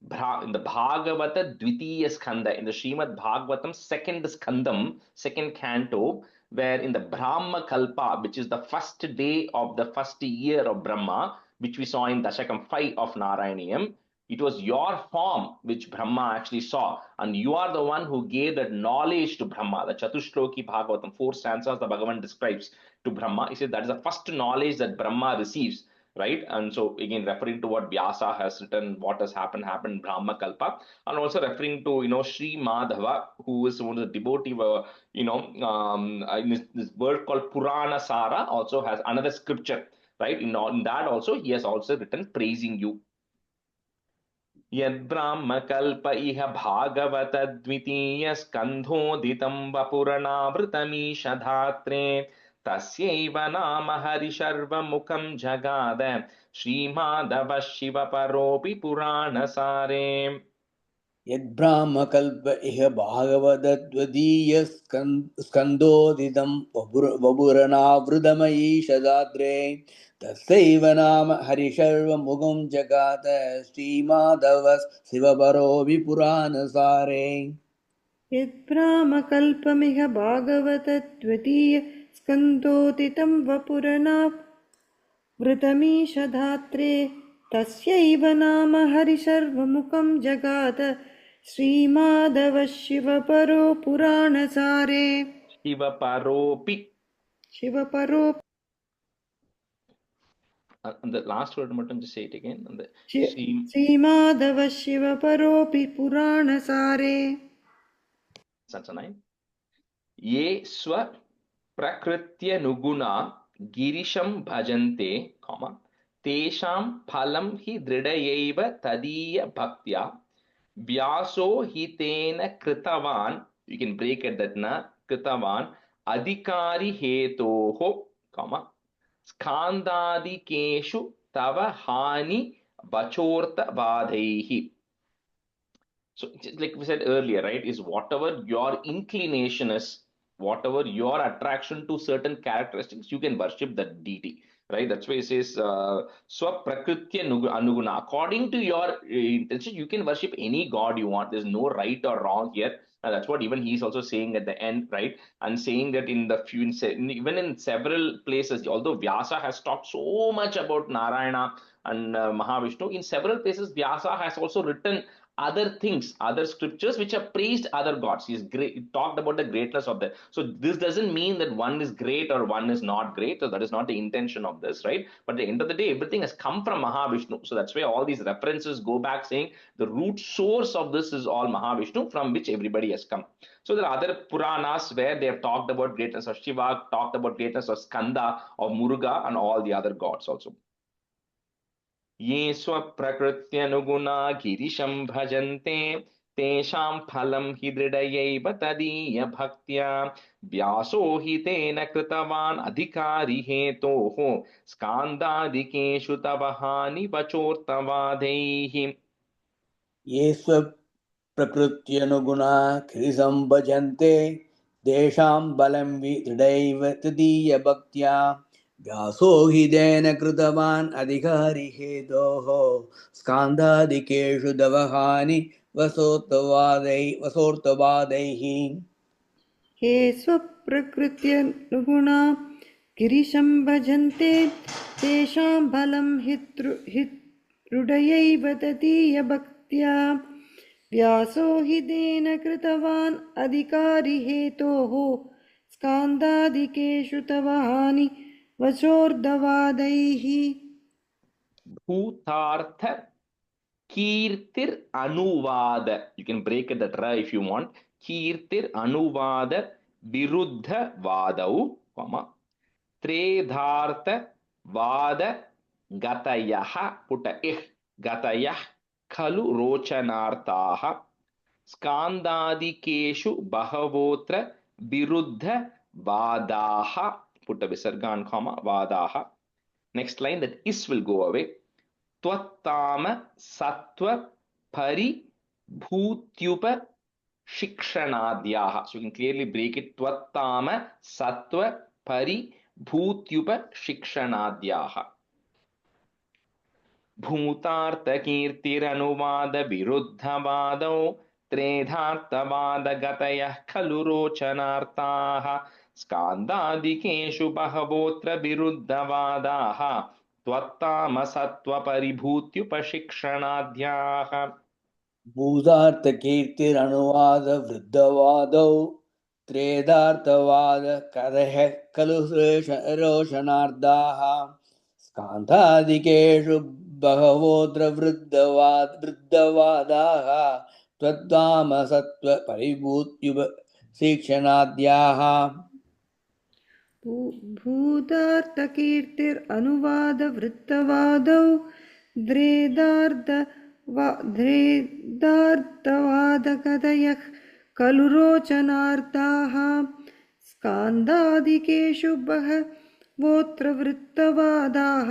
Bhagavata Dvitiya Skanda, in the Srimad Bhagavatam second Skandam, second canto, where in the Brahma Kalpa, which is the first day of the first year of Brahma, which we saw in Dasakam 5 of Narayaneeyam, it was your form which Brahma actually saw, and you are the one who gave that knowledge to Brahma. The Chatushloki Bhagavatam, 4 stanzas, the Bhagavan describes to Brahma. He said that is the first knowledge that Brahma receives. Right, and so again referring to what Vyasa has written, what has happened Brahma Kalpa, and also referring to Sri Madhava, who is one of the devotee, in this word called Purana Sara, also has another scripture, right? In that also he has also written praising you. Yad Brahma Kalpa iha Bhagavata Dvitiya Skandhoditam Vapuranavritamīsha Dhatre तस्यैव नाम हरिशर्वमुखं जगाद श्रीमाधव शिवपरोऽपि पुराणसारे यद्ब्राह्मकल्प इह भागवतद्वितीय स्कन्दोदितं वपुरनावृतमयीशदाद्रे तस्यैव नाम हरिशर्वमुखं जगात श्रीमाधव शिवपरोऽपि पुराणसारे यद्ब्राह्मकल्पमिह भागवतद्वितीय स्कन्दोदितं वपुरनावृतमीशधात्रे तस्यैव नाम हरिशर्वमुखं जगात श्रीमाधव शिवपरो पुराणसारे शिवपरोऽपि. And the last word, just say it again. And the श्रीमाधव शिवपरोऽपि पुराणसारे. That's a 9. Ye swa prakritya nuguna girisham bhajante, comma, tesham phalam hi dridayaiva tadiya bhaktya vyaso hitena kritavan, you can break it that na, kritavan adhikari hetoho, comma, skandadikeshu tava hani vachorta vadhaihi. So like we said earlier, right, is whatever your inclination is, whatever your attraction to certain characteristics, you can worship that deity, right? That's why it says swaprakritya anuguna. According to your intention, you can worship any god you want. There's no right or wrong here. And that's what even he's also saying at the end, right? And saying that in the few, even in several places, although Vyasa has talked so much about Narayana and Mahavishnu, in several places Vyasa has also written other things, other scriptures which have praised other gods. He's great. He talked about the greatness of that. So this doesn't mean that one is great or one is not great. So that is not the intention of this, right? But at the end of the day, everything has come from Mahavishnu. So that's why all these references go back saying the root source of this is all Mahavishnu, from which everybody has come. So there are other Puranas where they have talked about greatness of Shiva, talked about greatness of Skanda, of Muruga, and all the other gods also. ये स्वप्रकृत्यनुगुणा गिरिशं भजन्ते तेषां फलं हि दृढयैव तदीय भक्त्या व्यासो हि तेन कृतवान् अधिकारी हेतोः स्कान्दादिकेषु तव हानिवचोर्तवादैः ये स्वप्रकृत्यनुगुणा गिरिसम्भजन्ते तेषां बलं विदृढैव तदीयभक्त्या व्यासो हि तेन कृतवान् अधिकारी हेतोः स्कान्दादिकेषु दवहानि वसोर्तवादैः हे स्वप्रकृत्यनुगुणा गिरिशं भजन्ते तेषां बलं हि दृढयैव तदीयभक्त्या व्यासो हि तेन कृतवान् अधिकारी हेतोः स्कान्दादिकेषु तव हानि वचोर्दवादैः भूतार्थ कीर्तिर अनुवाद. You can break it that ra if you want. कीर्तिर अनुवाद विरुद्ध वादौ, comma, त्रेधार्थ वाद गतयः पुट इह गतयः खलु रोचनार्थाः स्कान्दादिकेषु बहवोऽत्र विरुद्ध वादाः पुट विसर्गान् comma वादाः. Next line, that is will go away. त्वत्ताम सत्व परिभूत्युप शिक्षणाद्याः. So you can clearly break it. त्वत्ताम सत्व परिभूत्युप शिक्षणाद्याः. भूतार्थकीर्तिरनुवाद विरुद्धवादौ त्रेधार्थवादगतयः खलु रोचनार्ताः स्कान्दादिकेषु बहवोऽत्र विरुद्धवादाः त्वत्तामसत्त्वपरिभूत्युपशिक्षणाद्याः. भूतार्थकीर्तिरनुवाद वृद्धवादौ त्रेधार्थवाद कदः खलु रोषणार्धाः स्कान्धादिकेषु बहवोऽत्र वृद्धवादाः त्वत्तामसत्त्वपरिभूत्युपशिक्षणाद्याः. भूतार्थकीर्तिरनुवादवृत्तवादौ द्रेदार्थवादकथयः खलु रोचनार्ताः स्कान्दादिकेषु बहवोऽत्र वृत्तवादाः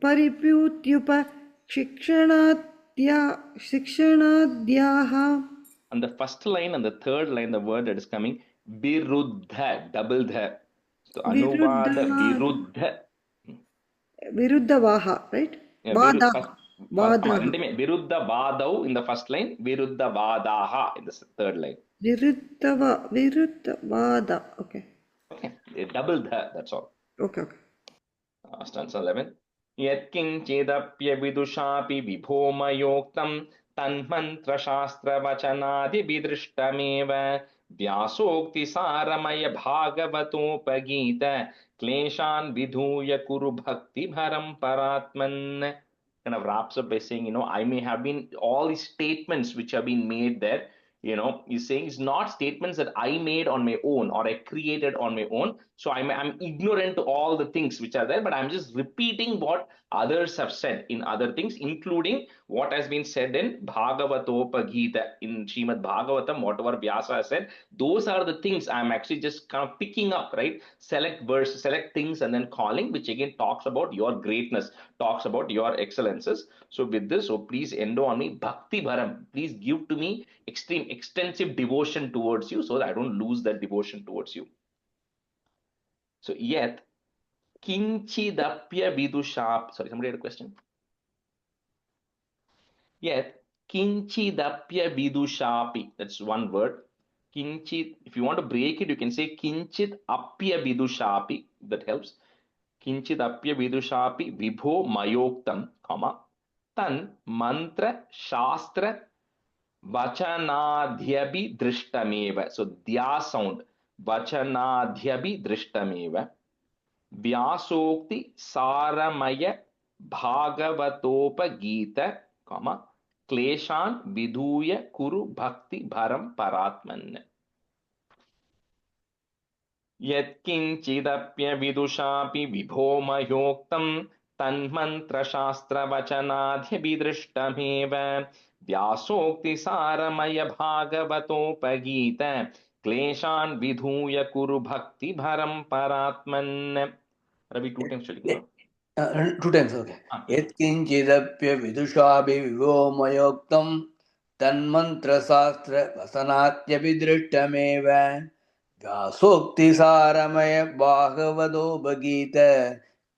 परिभूत्युप शिक्षणाद्याः. On the first line and the third line, the word that is coming, viruddha, double dha. So anuvada viruddha. Viruddhavaha, right? Yeah, viruddha vadau in the first line, viruddha vadaha in the third line. Viruddhavada, okay. Okay, double dha, that's all. Okay. Stanza 11. यत्किञ्चिदप्यविदुषापि विभोमयोक्तं तन्मन्त्रशास्त्रवचनादिविदृष्टमेव व्यासोक्तिसारमय भागवतोपगीत क्लेशान् विधूय कुरु भक्तिभरं परात्मन्. Kind of wraps up by saying, I may have been, all these statements which have been made there, he's saying it's not statements that I made on my own or I created on my own. So I'm ignorant to all the things which are there, but I'm just repeating what others have said in other things, including what has been said in Bhagavatopagita, in Srimad Bhagavatam, whatever Vyasa has said. Those are the things I'm actually just kind of picking up, right? Select verses, select things, and then calling, which again talks about your greatness, talks about your excellences. So with this, please endow on me Bhakti Bharam. Please give to me extensive devotion towards you so that I don't lose that devotion towards you. So yet kinchidapya vidushap. Sorry, somebody had a question? Yet kinchidapya vidushapi. That's one word. Kinchid. If you want to break it, you can say kinchid apya vidushapi. That helps. Kinchid apya vidushapi vibho mayoktam, comma, tan mantra shastra vachanadhyabhi drishtameva. So dhya sound. Vachanadhyabhi drishtameva. Vyasokti saramaya bhagavatopagita, क्लेशान विधूय कुरु भक्ति भरम परात्मन्. यत्किञ्चिदप्यविदुषापि विभो मयोक्तं तन्मन्त्रशास्त्रवचनाद्यभिदृष्टमेव व्यासोक्तिसारमयभागवतोपगीत क्लेशान् विधूय कुरु भक्तिभरं परात्मन्. Ravi, 2 times चलिए. 2 times, okay. यत्किञ्चिदप्यविदुषाभिविभो मयोक्तं तन्मन्त्रशास्त्रवसनात्यभिदृष्टमेव व्यासोक्तिसारमय भागवतोपगीत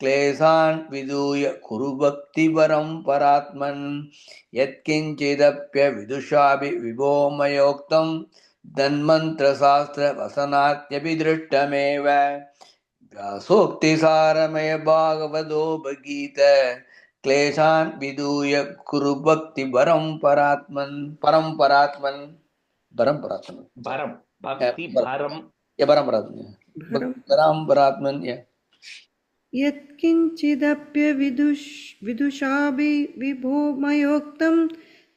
क्लेशान् विधूय कुरु भक्तिपरं परात्मन्. यत्किञ्चिदप्यविदुषाभिविभो मयोक्तं तन्मन्त्रशास्त्रवसनात्यभिदृष्टमेव व्यासोक्तिसारमय भागवतोपगीत क्लेशान् विधूय कुरु भक्तिपरं परात्मन्. परं परात्मन्. परं परात्मन्. Bharam. Bhakti Bharam. Yeah, परं परात्मन्. परं परात्मन्. Yeah. यत्किञ्चिदप्यविदुषाभिविभो मयोक्तं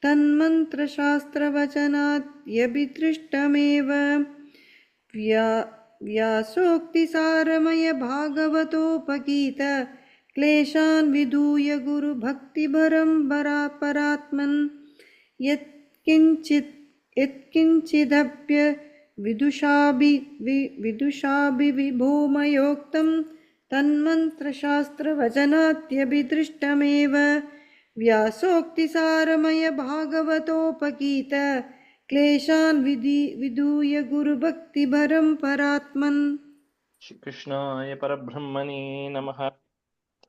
तन्मन्त्रशास्त्रवचनाद्यभिदृष्टमेव व्यासोक्तिसारमय भागवतोपगीत क्लेशान् विधूय गुरुभक्तिभरं परात्मन्. यत्किञ्चिदप्यविदुषाभिविभो मयोक्तं तन्मन्त्रशास्त्रवचनाद्यभिदृष्टमेव व्यासोक्तिसारमय भागवतोपगीत क्लेशान् विधूय गुरुभक्तिभरं परात्मन्. Shri Krishnaya Parabrahmane Namaha.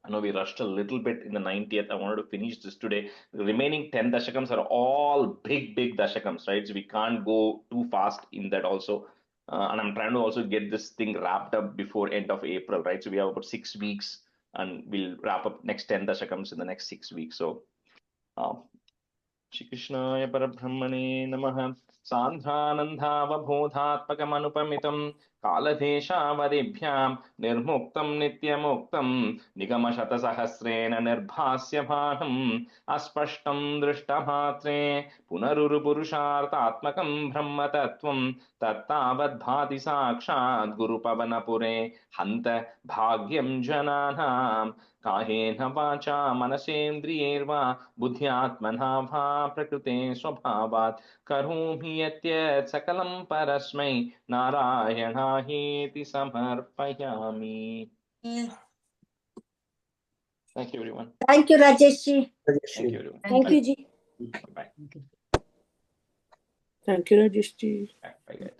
I know we rushed a little bit in the 90th. I wanted to finish this today. The remaining 10 dashakams are all big dashakams, right? So we can't go too fast in that also. And I'm trying to also get this thing wrapped up before end of April, right? So we have about 6 weeks and we'll wrap up next 10 dashakams in the next 6 weeks. So, Shri Krishnaya Parabrahmane Namaha. सान्ध्रानन्दावबोधात्मकमनुपमितं कालदेशावदिभ्यां निर्मुक्तं नित्यमुक्तं निगमशतसहस्रेण निर्भास्यमानम् अस्पष्टं दृष्टमात्रे पुनरुरुपुरुषार्थात्मकं ब्रह्मतत्त्वं तत्तावद्भाति साक्षात् गुरुपवनपुरे हन्त भाग्यं जनानां कायेन वाचा मनसेन्द्रियैर्वा बुद्ध्यात्मना वा प्रकृते स्वभावात् करोमि यत् सकलं परस्मै नारायणायेति समर्पयामि. Thank you everyone. Thank you, Rajesh ji. Thank you everyone. Thank you, Ji. Bye. Thank you, Rajesh ji. Bye. Bye guys.